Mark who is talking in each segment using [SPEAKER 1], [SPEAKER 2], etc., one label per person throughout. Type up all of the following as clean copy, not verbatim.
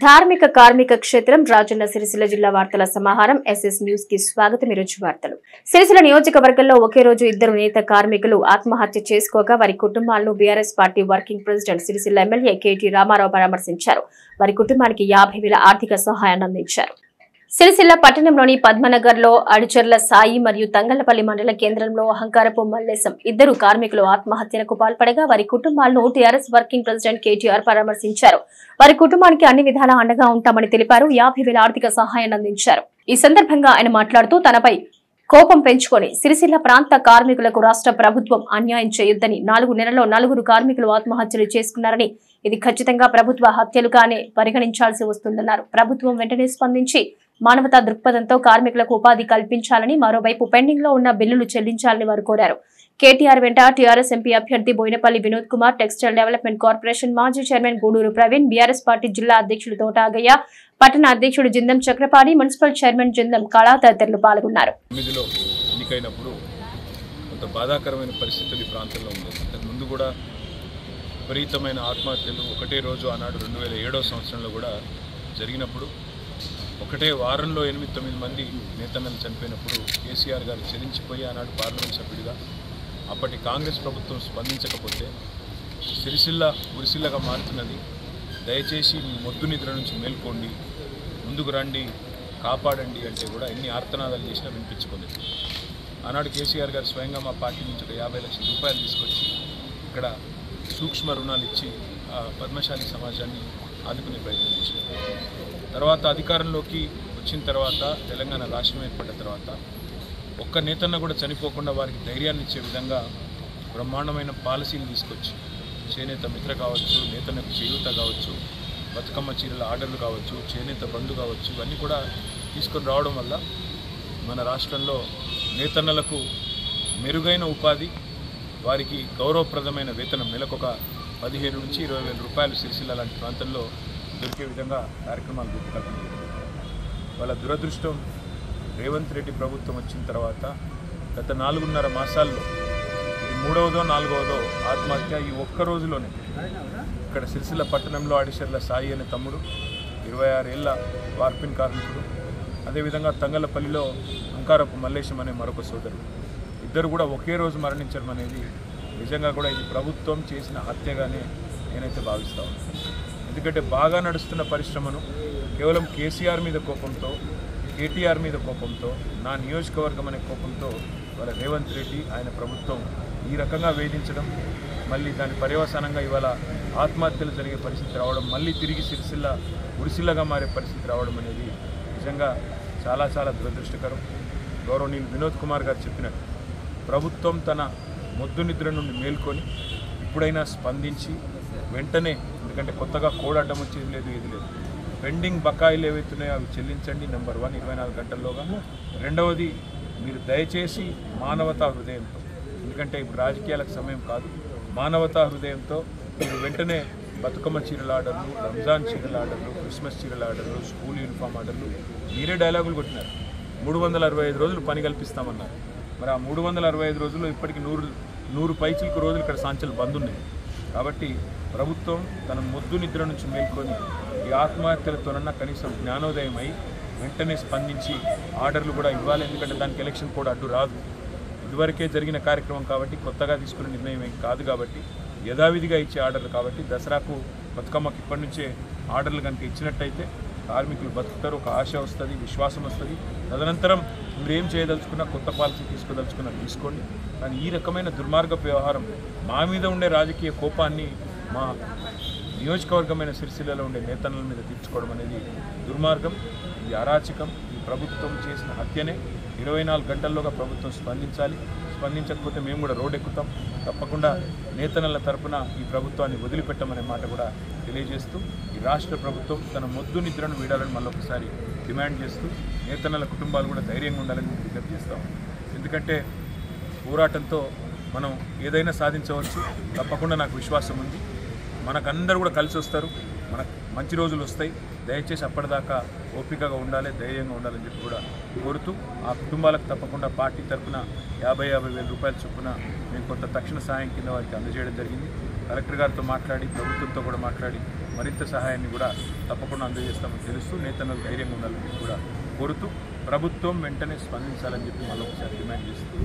[SPEAKER 1] ధార్మిక కార్మిక క్షేత్రం రాజన్న సిరిసిల్ల జిల్లా వార్తల సమాహారం ఎస్ఎస్ న్యూస్ కి స్వాగతం. ఈరోజు వార్తలు. సిరిసిల్ల నియోజకవర్గంలో ఒకే రోజు ఇద్దరు నేత కార్మికులు ఆత్మహత్య చేసుకోగా వారి కుటుంబాలను BRS party working president Sircilla MLA KT Rama Rao పరామర్శించారు. వారి కుటుంబానికి 50,000 ఆర్థిక సహాయాన్ని అందించారు. సిరిసిల్ల పట్టణంలోని పద్మనగర్ లో అడిచర్ల సాయి మరియు తంగళ్లపల్లి మండల కేంద్రంలో అహంకారపు మల్లేశం ఇద్దరు కార్మికులు ఆత్మహత్యలకు పాల్పడగా వారి కుటుంబాలను టీఆర్ఎస్ వర్కింగ్ ప్రెసిడెంట్ కేటీఆర్ పరామర్శించారు. వారి కుటుంబానికి అన్ని విధాలా అండగా ఉంటామని తెలిపారు. 50,000 ఆర్థిక సహాయాన్ని అందించారు. ఈ సందర్భంగా ఆయన మాట్లాడుతూ తనపై కోపం పెంచుకొని సిరిసిల్ల ప్రాంత కార్మికులకు రాష్ట్ర ప్రభుత్వం అన్యాయం చేయొద్దని 4 నెలల్లో 4 కార్మికులు ఆత్మహత్యలు చేసుకున్నారని ఇది ఖచ్చితంగా ప్రభుత్వ హత్యలుగానే పరిగణించాల్సి వస్తుందన్నారు. ప్రభుత్వం వెంటనే స్పందించి మానవతా దృక్పథంతో కార్మికులకు ఉపాధి కల్పించాలని, మరోవైపు పెండింగ్ లో ఉన్న బిల్లులు చెల్లించాలని వారు కోరారు. కేటీఆర్ వెంట టీఆర్ఎస్ ఎంపీ అభ్యర్థి Boinapalli Vinod Kumar, textile development corporation మాజీ chairman Guduru Praveen, BRS party జిల్లా అధ్యక్షుడు తోటాగయ్య, పట్టణ అధ్యక్షుడు జిందం చక్రపాణి, మున్సిపల్ చైర్మన్ జిందం కళా తదితరులు పాల్గొన్నారు.
[SPEAKER 2] బాధాకరమైన పరిస్థితులు ఈ ప్రాంతంలో ఉంది. అంతకుముందు కూడా విపరీతమైన ఆత్మహత్యలు ఒకటే రోజు ఆనాడు 2007వ సంవత్సరంలో కూడా జరిగినప్పుడు ఒకటే వారంలో 8-9 మంది నేతన్నలు చనిపోయినప్పుడు కేసీఆర్ గారు చెల్లించిపోయి ఆనాడు పార్లమెంట్ సభ్యుడిగా అప్పటి కాంగ్రెస్ ప్రభుత్వం స్పందించకపోతే సిరిసిల్ల ఉరిసిల్లగా మారుతున్నది, దయచేసి మీ మొద్దు నిద్ర నుంచి మేల్కోండి, ముందుకు రండి, కాపాడండి అంటే కూడా ఎన్ని ఆర్తనాదాలు చేసినా వినిపించుకోలేదు. ఆనాడు కేసీఆర్ గారు స్వయంగా మా పార్టీ నుంచి ఒక 50 లక్షల రూపాయలు తీసుకొచ్చి ఇక్కడ సూక్ష్మ రుణాలు ఇచ్చి పద్మశాలి సమాజాన్ని ఆదుకునే ప్రయత్నం చేశారు. తర్వాత అధికారంలోకి వచ్చిన తర్వాత తెలంగాణ రాష్ట్రం ఏర్పడిన తర్వాత ఒక్క నేతన్న కూడా చనిపోకుండా వారికి ధైర్యాన్ని ఇచ్చే విధంగా బ్రహ్మాండమైన పాలసీలు తీసుకొచ్చి చేనేత మిత్ర కావచ్చు, నేతన్నకు చేయూత కావచ్చు, బతుకమ్మ చీరల ఆర్డర్లు కావచ్చు, చేనేత బంధు కావచ్చు, ఇవన్నీ కూడా తీసుకొని రావడం వల్ల మన రాష్ట్రంలో నేతన్నలకు మెరుగైన ఉపాధి, వారికి గౌరవప్రదమైన వేతనం నెలకొక 15,000 నుంచి 20,000 రూపాయలు సిరిసిల్ల లాంటి ప్రాంతంలో దొరికే విధంగా కార్యక్రమాలు రూపకల్పన. వాళ్ళ దురదృష్టం రేవంత్ రెడ్డి ప్రభుత్వం వచ్చిన తర్వాత గత 4.5 మాసాల్లో 3వదో 4వదో ఆత్మహత్య ఈ ఒక్క రోజులోనే ఇక్కడ సిరిసిల్ల పట్టణంలో అడిషర్ల సాయి అనే తమ్ముడు, 26 ఏళ్ల వార్పిన్ కార్మికుడు, అదేవిధంగా తంగళ్లపల్లిలో అహంకారపు మల్లేశం అనే మరొక సోదరుడు, ఇద్దరు కూడా ఒకే రోజు మరణించడం అనేది నిజంగా కూడా ఇది ప్రభుత్వం చేసిన హత్యగానే నేనైతే భావిస్తా ఉన్నాను. ఎందుకంటే బాగా నడుస్తున్న పరిశ్రమను కేవలం కేసీఆర్ మీద కోపంతో, కేటీఆర్ మీద కోపంతో, నా నియోజకవర్గం అనే కోపంతో వాళ్ళ రేవంత్ రెడ్డి ఆయన ప్రభుత్వం ఈ రకంగా వేధించడం, మళ్ళీ దాని పర్యవసానంగా ఇవాళ ఆత్మహత్యలు జరిగే పరిస్థితి రావడం, మళ్ళీ తిరిగి సిరిసిల్ల ఉరిసిల్లగా మారే పరిస్థితి రావడం అనేది నిజంగా చాలా చాలా దురదృష్టకరం. గౌరవనీయులు వినోద్ కుమార్ గారు చెప్పినట్టు ప్రభుత్వం తన మొద్దు నిద్ర నుండి మేల్కొని ఇప్పుడైనా స్పందించి వెంటనే, ఎందుకంటే కొత్తగా కోడ్ అడ్డం వచ్చేది లేదు, ఏది లేదు, పెండింగ్ బకాయిలు ఏవైతున్నాయో అవి చెల్లించండి. నెంబర్ 1 24 గంటల్లోగా. రెండవది, మీరు దయచేసి మానవతా హృదయంతో, ఎందుకంటే ఇప్పుడు రాజకీయాలకు సమయం కాదు, మానవతా హృదయంతో మీరు వెంటనే బతుకమ్మ చీరల ఆర్డర్లు, రంజాన్ చీరల ఆర్డర్లు, క్రిస్మస్ చీరల ఆర్డర్లు, స్కూల్ యూనిఫామ్ ఆర్డర్లు, మీరే డైలాగులు కొట్టినారు. 365 రోజులు పని కల్పిస్తామన్నారు. మరి ఆ 365 రోజుల్లో ఇప్పటికి 100 పైచిలకు రోజులు ఇక్కడ సాంచలు బంద్ ఉన్నాయి. కాబట్టి ప్రభుత్వం తన మొద్దు నిద్ర నుంచి మేల్కొని ఈ ఆత్మహత్యలతోనన్నా కనీసం జ్ఞానోదయం అయి వెంటనే స్పందించి ఆర్డర్లు కూడా ఇవ్వాలి. ఎందుకంటే దానికి ఎలక్షన్ కూడా అడ్డు రాదు. ఇదివరకే జరిగిన కార్యక్రమం కాబట్టి, కొత్తగా తీసుకునే నిర్ణయం ఏం కాదు కాబట్టి, యథావిధిగా ఇచ్చే ఆర్డర్లు కాబట్టి దసరాకు బతుకమ్మకి ఇప్పటి నుంచే ఆర్డర్లు కనుక ఇచ్చినట్టయితే కార్మికులు బతుకుతారు, ఒక ఆశ వస్తుంది, విశ్వాసం వస్తుంది. తదనంతరం మీరు ఏం చేయదలుచుకున్నా, కొత్త పాలసీ తీసుకోదలుచుకున్నా తీసుకోండి. కానీ ఈ రకమైన దుర్మార్గపు వ్యవహారం, మా మీద ఉండే రాజకీయ కోపాన్ని మా నియోజకవర్గమైన సిరిసిల్లలో ఉండే నేతన్నల మీద తీర్చుకోవడం అనేది దుర్మార్గం, ఇది అరాచకం. ఈ ప్రభుత్వం చేసిన హత్యనే 24 గంటల్లోగా ప్రభుత్వం స్పందించాలి. స్పందించకపోతే మేము కూడా రోడ్ ఎక్కుతాం. తప్పకుండా నేతన్నల తరపున ఈ ప్రభుత్వాన్ని వదిలిపెట్టమనే మాట కూడా తెలియజేస్తూ, ఈ రాష్ట్ర ప్రభుత్వం తన మొద్దు నిద్రను వీడాలని మళ్ళొకసారి డిమాండ్ చేస్తూ, నేతన్నల కుటుంబాలు కూడా ధైర్యంగా ఉండాలని విజ్ఞప్తి చేస్తాం. ఎందుకంటే పోరాటంతో మనం ఏదైనా సాధించవచ్చు, తప్పకుండా నాకు విశ్వాసం ఉంది. మనకందరూ కూడా కలిసి వస్తారు, మనకు మంచి రోజులు వస్తాయి. దయచేసి అప్పటిదాకా ఓపికగా ఉండాలి, ధైర్యంగా ఉండాలని చెప్పి కూడా కోరుతూ, ఆ కుటుంబాలకు తప్పకుండా పార్టీ తరఫున 50,000 రూపాయల చొప్పున మేము కొంత తక్షణ సాయం కింద వారికి అందజేయడం జరిగింది. కలెక్టర్ గారితో మాట్లాడి ప్రభుత్వంతో కూడా మాట్లాడి మరింత సహాయాన్ని కూడా తప్పకుండా అందజేస్తామని తెలుస్తూ నేతన్నలు ధైర్యంగా ఉండాలని కూడా కోరుతూ ప్రభుత్వం వెంటనే స్పందించాలని చెప్పి మళ్ళొకసారి డిమాండ్ చేస్తూ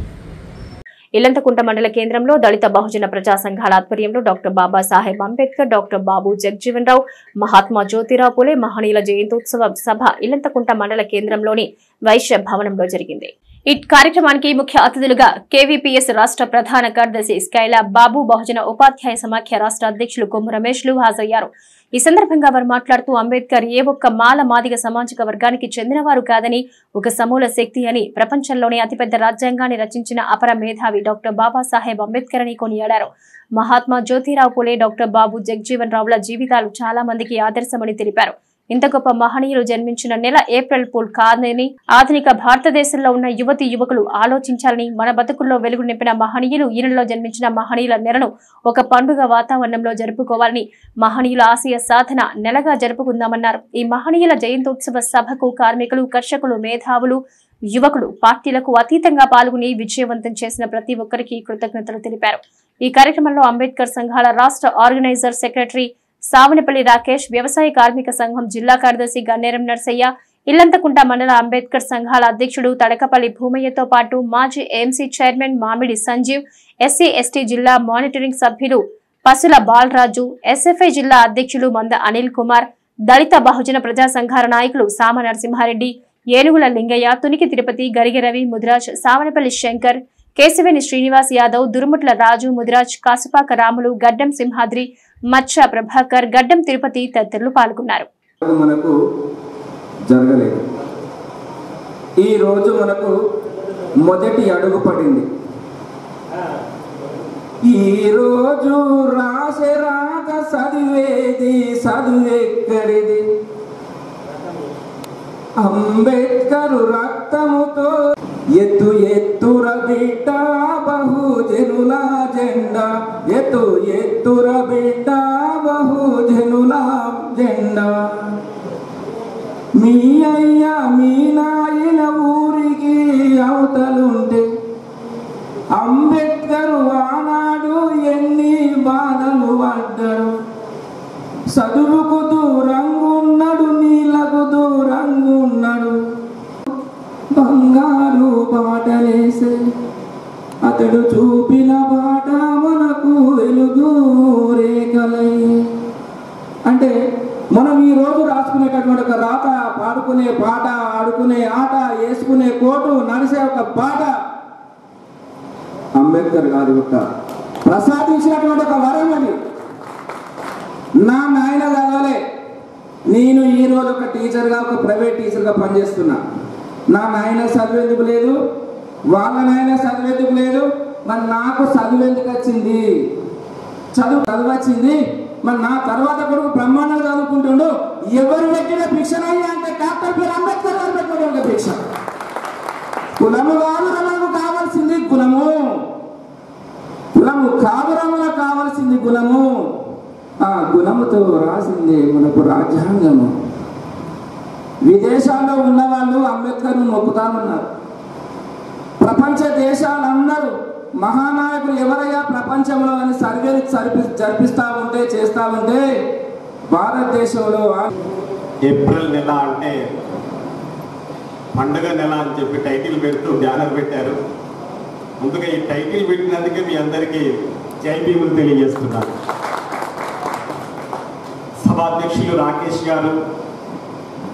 [SPEAKER 1] ఇల్లంతకుంట మండల కేంద్రంలో దళిత బహుజన ప్రజా సంఘాల ఆధ్వర్యంలో డాక్టర్ బాబాసాహెబ్ అంబేద్కర్, డాక్టర్ బాబు జగజీవన్ రావు, మహాత్మా జ్యోతిరావు పూలే మహనీయుల జయంతోత్సవ సభ ఇల్లంతకుంట మండల కేంద్రంలోని వైశ్య భవనంలో జరిగింది. ఈ కార్యక్రమానికి ముఖ్య అతిథులుగా కేవీపీఎస్ రాష్ట్ర ప్రధాన కార్యదర్శి స్కైలా బాబు, బహుజన ఉపాధ్యాయ సమాఖ్య రాష్ట్ర అధ్యక్షులు కొమ్ము రమేష్లు హాజరయ్యారు. ఈ సందర్భంగా వారు మాట్లాడుతూ అంబేద్కర్ ఏ ఒక్క మాల మాదిగ సామాజిక వర్గానికి చెందినవారు కాదని ఒక సమూల శక్తి అని, ప్రపంచంలోనే అతిపెద్ద రాజ్యాంగాన్ని రచించిన అపర మేధావి డాక్టర్ బాబాసాహెబ్ అంబేద్కర్ అని కొనియాడారు. మహాత్మా జ్యోతిరావు పూలే, డాక్టర్ బాబు జగజీవన్ రావుల జీవితాలు చాలా మందికి ఆదర్శమని తెలిపారు. ఇంత గొప్ప మహనీయులు జన్మించిన నెల ఏప్రిల్ ఫూల్ కాదని ఆధునిక భారతదేశంలో ఉన్న యువతి యువకులు ఆలోచించాలని, మన బతుకుల్లో వెలుగు నింపిన మహనీయులు ఈ నెలలో జన్మించిన మహనీయుల నెలను ఒక పండుగ వాతావరణంలో జరుపుకోవాలని, మహనీయుల ఆశయ సాధన నెలగా జరుపుకుందామన్నారు. ఈ మహనీయుల జయంతోత్సవ సభకు కార్మికులు, కర్షకులు, మేధావులు, యువకులు పార్టీలకు అతీతంగా పాల్గొని విజయవంతం చేసిన ప్రతి ఒక్కరికి కృతజ్ఞతలు తెలిపారు. ఈ కార్యక్రమంలో అంబేద్కర్ సంఘాల రాష్ట్ర ఆర్గనైజర్ సెక్రటరీ సావనపల్లి రాకేష్, వ్యవసాయ కార్మిక సంఘం జిల్లా కార్యదర్శి గన్నేరం నర్సయ్య, ఇల్లంతకుంట మండల అంబేద్కర్ సంఘాల అధ్యక్షుడు తడకపల్లి భూమయ్యతో పాటు మాజీ ఏఎంసీ చైర్మన్ మామిడి సంజీవ్, ఎస్సీ ఎస్టీ జిల్లా మానిటరింగ్ సభ్యులు పసుల బాలరాజు, ఎస్ఎఫ్ఐ జిల్లా అధ్యక్షులు మంద అనిల్ కుమార్, దళిత బహుజన ప్రజా సంఘాల నాయకులు సామ నరసింహారెడ్డి, ఏనుగుల లింగయ్య, తునికి తిరుపతి, గరిగె రవి, ముదిరాజ్, సావనపల్లి శంకర్, కేశవేని శ్రీనివాస్ యాదవ్, దురుముట్ల రాజు, ముదిరాజ్, కాసుపాక రాములు, గడ్డం సింహాద్రి, మచ్చ ప్రభాకర్, గడ్డం తిరుపతి తదితరులు పాల్గొన్నారు.
[SPEAKER 3] మనకు జరగలేదు. ఈ రోజు మనకు మొదటి అడుగు పడింది. ఈ రోజు రాసే రాక చదివేది చదువెక్కడిది, అంబేద్కర్ రక్తముతో ఎత్తు ఎత్తుర బిడ్డ బహుజనుల జెండా, ఎత్తు ఎత్తుర బిడ్డ బహుజనుల జెండా. మీ అయ్య మీ నాయన ఊరికి అవతలుంటే అంబేద్కర్ ఆనాడు ఎన్ని బాధలు పడ్డాడు. చదువుకు దూరంగున్నాడు, నీళ్లకు దూరంగున్నాడు. బంగారు బాటలేసే అతడు చూపిన బాట మనకు వెలుగు రేఖలై. అంటే మనం ఈ రోజు రాసుకునేటటువంటి ఒక రాత, పాడుకునే పాట, ఆడుకునే ఆట, వేసుకునే కోటు, నడిసే ఒక పాట అంబేద్కర్ గారి యొక్క ప్రసాదించినటువంటి ఒక వరం అది. నా నాయన చదవలే, నేను ఈ రోజు ఒక టీచర్గా, ఒక ప్రైవేట్ టీచర్గా పనిచేస్తున్నా. నా నాయన చదివేందుకు లేదు, వాళ్ళ నాయన చదివేందుకు లేదు, మరి నాకు చదివేందుకు వచ్చింది, చదువు వచ్చింది. మరి నా తర్వాత కొడుకు బ్రహ్మాండంగా చదువుకుంటుండు. ఎవరు పెట్టిన భిక్షనయ్యా అంటే డాక్టర్ బిఆర్ అంబేద్కర్ గారు పెట్టిన భిక్ష. కులము కాదు మనకు కావాల్సింది గుణము, కులము కాదు మనకు కావాల్సింది గుణము. ఆ గుణముతో రాసింది మనకు రాజ్యాంగము. విదేశాల్లో ఉన్న వాళ్ళు అంబేద్కర్ను మొక్కుతామన్నారు. ప్రపంచ దేశాలందరూ మహానాయకులు ఎవరయ్యా ప్రపంచంలో అని సర్వేలు జరిపిస్తా ఉంటే, చేస్తా ఉంటే భారతదేశంలో
[SPEAKER 4] ఏప్రిల్ నెల అంటే పండుగ నెల అని చెప్పి టైటిల్ పెడుతూ బ్యానర్ పెట్టారు. ముందుగా ఈ టైటిల్ పెట్టినందుకే మీ అందరికీ జై భీములు తెలియజేస్తున్నారు. సభాధ్యక్షులు రాకేష్ గారు,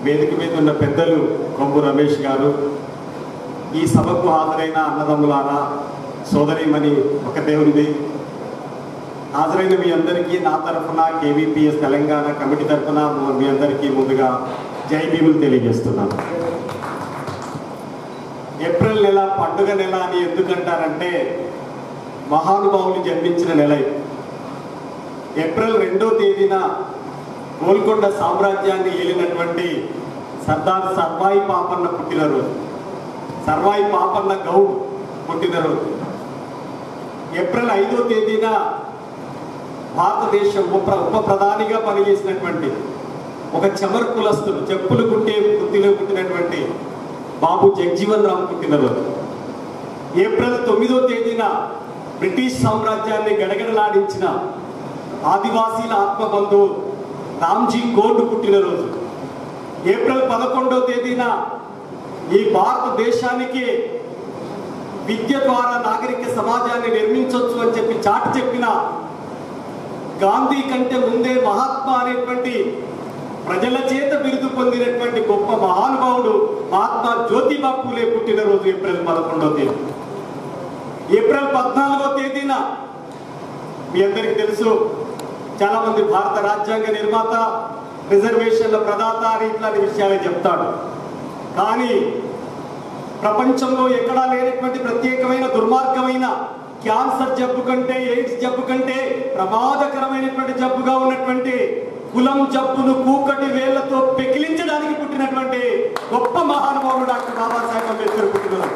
[SPEAKER 4] వేదిక మీద ఉన్న పెద్దలు కొమ్ము రమేష్ గారు, ఈ సభకు హాజరైన అన్నదమ్ములారా, సోదరిమణి ఒకటే ఉంది, హాజరైన మీ అందరికీ నా తరఫున, కేవీపీఎస్ తెలంగాణ కమిటీ తరఫున మీ అందరికీ ముందుగా జై భీములు తెలియజేస్తున్నాను. ఏప్రిల్ నెల పండుగ నెల అని ఎందుకంటారంటే మహానుభావులు జన్మించిన నెల. ఏప్రిల్ 2వ తేదీన గోల్కొండ సామ్రాజ్యాన్ని ఏలినటువంటి సర్దార్ సర్వాయి పాపన్న పుట్టినరోజు, సర్వాయి పాపన్న గౌడ్ పుట్టినరోజు. ఏప్రిల్ 5వ తేదీన భారతదేశం ఉప ప్రధానిగా పనిచేసినటువంటి ఒక చమర్ కులస్తులు, చెప్పులు కుట్టే వృత్తిలో పుట్టినటువంటి బాబు జగజీవన్ రావు పుట్టినరోజు. ఏప్రిల్ 9వ తేదీన బ్రిటిష్ సామ్రాజ్యాన్ని గడగడలాడించిన ఆదివాసీల ఆత్మబంధువు రామ్జీ గోండ్ పుట్టినరోజు. ఏప్రిల్ 11వ తేదీన ఈ భారతదేశానికి విద్య ద్వారా నాగరిక సమాజాన్ని నిర్మించవచ్చు అని చెప్పి చాటి చెప్పిన గాంధీ కంటే ముందే మహాత్మా అనేటువంటి ప్రజల చేత బిరుదు పొందినటువంటి గొప్ప మహానుభావుడు మహాత్మా జ్యోతిబా పూలే పుట్టినరోజు ఏప్రిల్ 11వ తేదీ. ఏప్రిల్ 14వ తేదీన మీ అందరికీ తెలుసు, చాలా మంది భారత రాజ్యాంగ నిర్మాత, రిజర్వేషన్ల ప్రదాత అని ఇట్లాంటి విషయాలు చెప్తాడు. కానీ ప్రపంచంలో ఎక్కడా లేనటువంటి ప్రత్యేకమైన దుర్మార్గమైన క్యాన్సర్ జబ్బు కంటే, ఎయిడ్స్ జబ్బు కంటే ప్రమాదకరమైనటువంటి జబ్బుగా ఉన్నటువంటి కులం జబ్బును కూకటి వేళ్లతో పెకిలించడానికి పుట్టినటువంటి గొప్ప మహానుభావుడు డాక్టర్ బాబాసాహెబ్ అంబేద్కర్ పుట్టినరోజు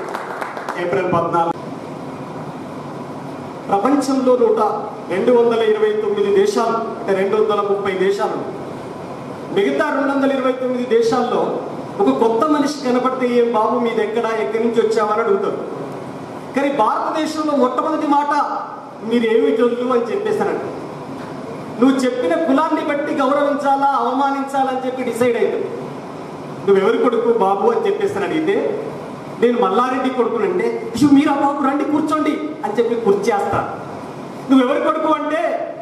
[SPEAKER 4] ఏప్రిల్ 14. ప్రపంచంలో 229 దేశాలు, అంటే 230 దేశాలు. మిగతా 229 దేశాల్లో ఒక కొత్త మనిషి కనపడితే ఏం బాబు మీది ఎక్కడి నుంచి వచ్చామని అడుగుతారు. కానీ భారతదేశంలో మొట్టమొదటి మాట మీరు ఏమి చదువు అని చెప్పేశానంట. నువ్వు చెప్పిన కులాన్ని బట్టి గౌరవించాలా అవమానించాలని చెప్పి డిసైడ్ అవుతావు. నువ్వెవరి కొడుకు బాబు అని చెప్పేస్తాను అడిగితే నేను మల్లారెడ్డి కొడుకునంటే మీరు ఆ బాబు రండి కూర్చోండి అని చెప్పి కూర్చేస్తా. నువ్వెవరి కొడుకు అంటే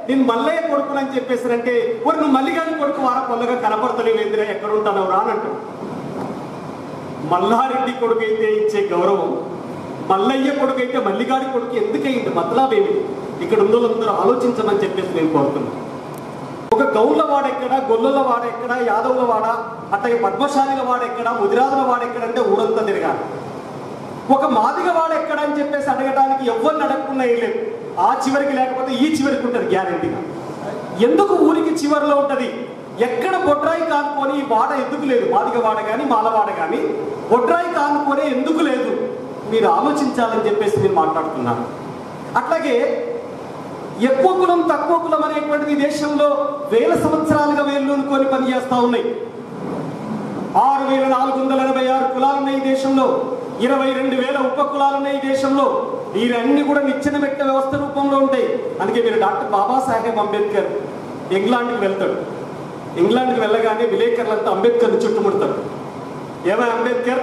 [SPEAKER 4] నేను మల్లయ్య కొడుకుని అని చెప్పేసానంటే నువ్వు మల్లిగాని కొడుకు వారా పొల్లగా కనపడతలేవు ఎదురా ఎక్కడ ఉంటానో రానంటావు. మల్లారెడ్డి కొడుకు అయితే ఇచ్చే గౌరవం మల్లయ్య కొడుకు అయితే మల్లిగాడి కొడుకు ఎందుకయింది? మతలాభం ఏమిటి? ఇక్కడ ఉన్నోళ్ళందరూ ఆలోచించమని చెప్పేసి నేను కోరుతున్నాను. ఒక గౌళ్ళ వాడెక్కడ, గొల్లల వాడెక్కడ, యాదవుల వాడ, అట్లాగే పద్మశాలిల వాడెక్కడ, ముదిరాజుల వాడెక్కడ అంటే ఊరంతా తిరగాలి. ఒక మాదిగ వాడెక్కడ అని చెప్పేసి అడగడానికి ఎవరిని అడగకుండా వేయలేదు. ఆ చివరికి లేకపోతే ఈ చివరికి ఉంటుంది గ్యారెంటీగా. ఎందుకు ఊరికి చివరిలో ఉంటుంది? ఎక్కడ బొడ్రాయి కానుకొని ఈ వాడ ఎందుకు లేదు? మాదిగ వాడ కానీ మాలవాడ కానీ బొడ్రాయి కానుకొనే ఎందుకు లేదు? మీరు ఆలోచించాలని చెప్పేసి నేను మాట్లాడుతున్నాను. అట్లాగే ఎక్కువ కులం తక్కువ కులం అనేటువంటిది దేశంలో వేల సంవత్సరాలుగా వేళ్ళూనుకొని పనిచేస్తూ ఉన్నాయి. 6,486 కులాలు ఉన్నాయి ఈ దేశంలో. 22,000 ఉప కులాలు ఉన్నాయి ఈ దేశంలో. వీరన్నీ కూడా నిచ్చెన పెట్టిన వ్యవస్థ రూపంలో ఉంటాయి. అందుకే మీరు డాక్టర్ బాబాసాహెబ్ అంబేద్కర్ ఇంగ్లాండ్కి వెళ్తాడు. ఇంగ్లాండ్కి వెళ్ళగానే విలేకరులంతా అంబేద్కర్ని చుట్టుముడతారు. ఏమై అంబేద్కర్,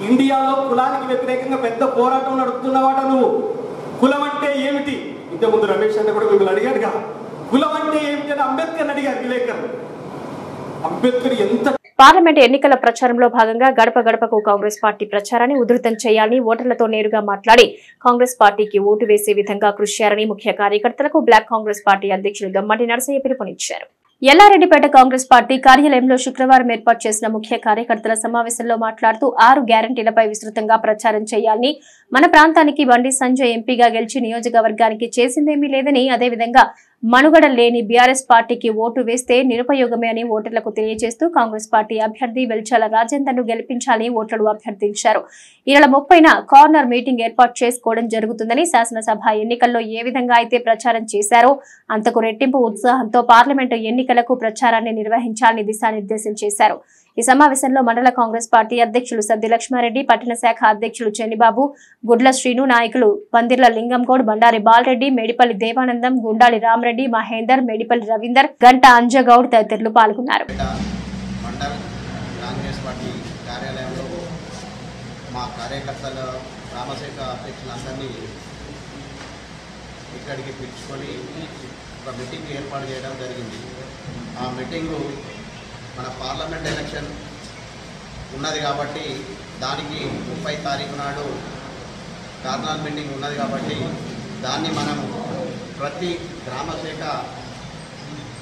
[SPEAKER 4] ఇండియాలో కులానికి వ్యతిరేకంగా పెద్ద పోరాటం నడుపుతున్నవాట నువ్వు. కులం అంటే ఏమిటి? ఇంతకుముందు రమేష్ అంటే కూడా మిమ్మల్ని అడిగాడుగా, కులం అంటే ఏమిటి అని అంబేద్కర్ అడిగారు విలేకరులు. అంబేద్కర్ ఎంత
[SPEAKER 1] పార్లమెంట్ ఎన్నికల ప్రచారంలో భాగంగా గడప గడపకు కాంగ్రెస్ పార్టీ ప్రచారాన్ని ఉధృతం చేయాలని, ఓటర్లతో నేరుగా మాట్లాడి కాంగ్రెస్ పార్టీకి ఓటు వేసే విధంగా కృషి చేయాలని ముఖ్య కార్యకర్తలకు బ్లాక్ కాంగ్రెస్ పార్టీ అధ్యక్షులు దమ్మటి నరసయ్య పిలుపునిచ్చారు. ఎల్లారెడ్డిపేట కాంగ్రెస్ పార్టీ కార్యాలయంలో శుక్రవారం ఏర్పాటు చేసిన ముఖ్య కార్యకర్తల సమావేశంలో మాట్లాడుతూ 6 గ్యారంటీలపై విస్తృతంగా ప్రచారం చేయాలని, మన ప్రాంతానికి బండి సంజయ్ ఎంపీగా గెలిచి నియోజకవర్గానికి చేసిందేమీ లేదని, అదేవిధంగా మనుగడ లేని బీఆర్ఎస్ పార్టీకి ఓటు వేస్తే నిరుపయోగమే అని ఓటర్లకు తెలియజేస్తూ కాంగ్రెస్ పార్టీ అభ్యర్థి వెల్చాల రాజేందర్ ను గెలిపించాలని ఓటర్లు అభ్యర్థించారు. ఈ నెల 30న కార్నర్ మీటింగ్ ఏర్పాటు చేసుకోవడం జరుగుతుందని, శాసనసభ ఎన్నికల్లో ఏ విధంగా అయితే ప్రచారం చేశారో అంతకు రెట్టింపు ఉత్సాహంతో పార్లమెంటు ఎన్నికలకు ప్రచారాన్ని నిర్వహించాలని దిశానిర్దేశం చేశారు. ఈ సమావేశంలో మండల కాంగ్రెస్ పార్టీ అధ్యక్షులు సద్ది లక్ష్మారెడ్డి, పట్టణ శాఖ అధ్యక్షులు చెన్నిబాబు, గుడ్ల శ్రీను, నాయకులు పందిర్ల లింగంగౌడ్, బండారి బాలరెడ్డి, మేడిపల్లి దేవానందం, గుండాలి రామరెడ్డి, మహేందర్, మేడిపల్లి రవీందర్, గంట అంజగౌడ్ తదితరులు పాల్గొన్నారు.
[SPEAKER 5] మండల కాంగ్రెస్ పార్టీ కార్యాలయంలో మా కార్యకర్తల రామశేఖ అధ్యక్షులందరినీ ఇక్కడికి పిలుచుకొని ఒక మీటింగ్ ఏర్పాటు చేయడం జరిగింది. ఆ మీటింగు మన పార్లమెంట్ ఎలక్షన్ ఉన్నది కాబట్టి దానికి 30 తారీఖు నాడు కార్నర్ మీటింగ్ ఉన్నది కాబట్టి దాన్ని మనం ప్రతి గ్రామశాఖ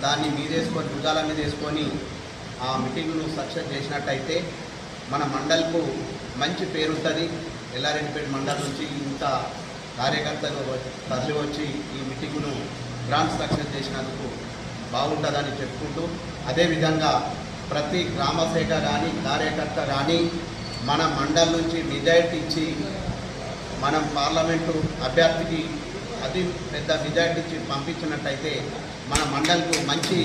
[SPEAKER 5] దాన్ని మీదేసుకొని భుజాల మీద వేసుకొని ఆ మీటింగ్ను సక్సెస్ చేసినట్టయితే మన మండల్కు మంచి పేరు ఉంటుంది. ఎల్లారెడ్డిపేట మండల్ నుంచి ఇంత కార్యకర్తలు తరలి వచ్చి ఈ మీటింగ్ను గ్రాండ్ సక్సెస్ చేసినందుకు బాగుంటుందని చెప్పుకుంటూ, అదేవిధంగా ప్రతి గ్రామశాఖ కానీ కార్యకర్త కానీ మన మండల్ నుంచి మెజారిటీ ఇచ్చి మనం పార్లమెంటు అభ్యర్థికి అతి పెద్ద మెజారిటీ ఇచ్చి పంపించినట్టయితే మన మండల్కు మంచి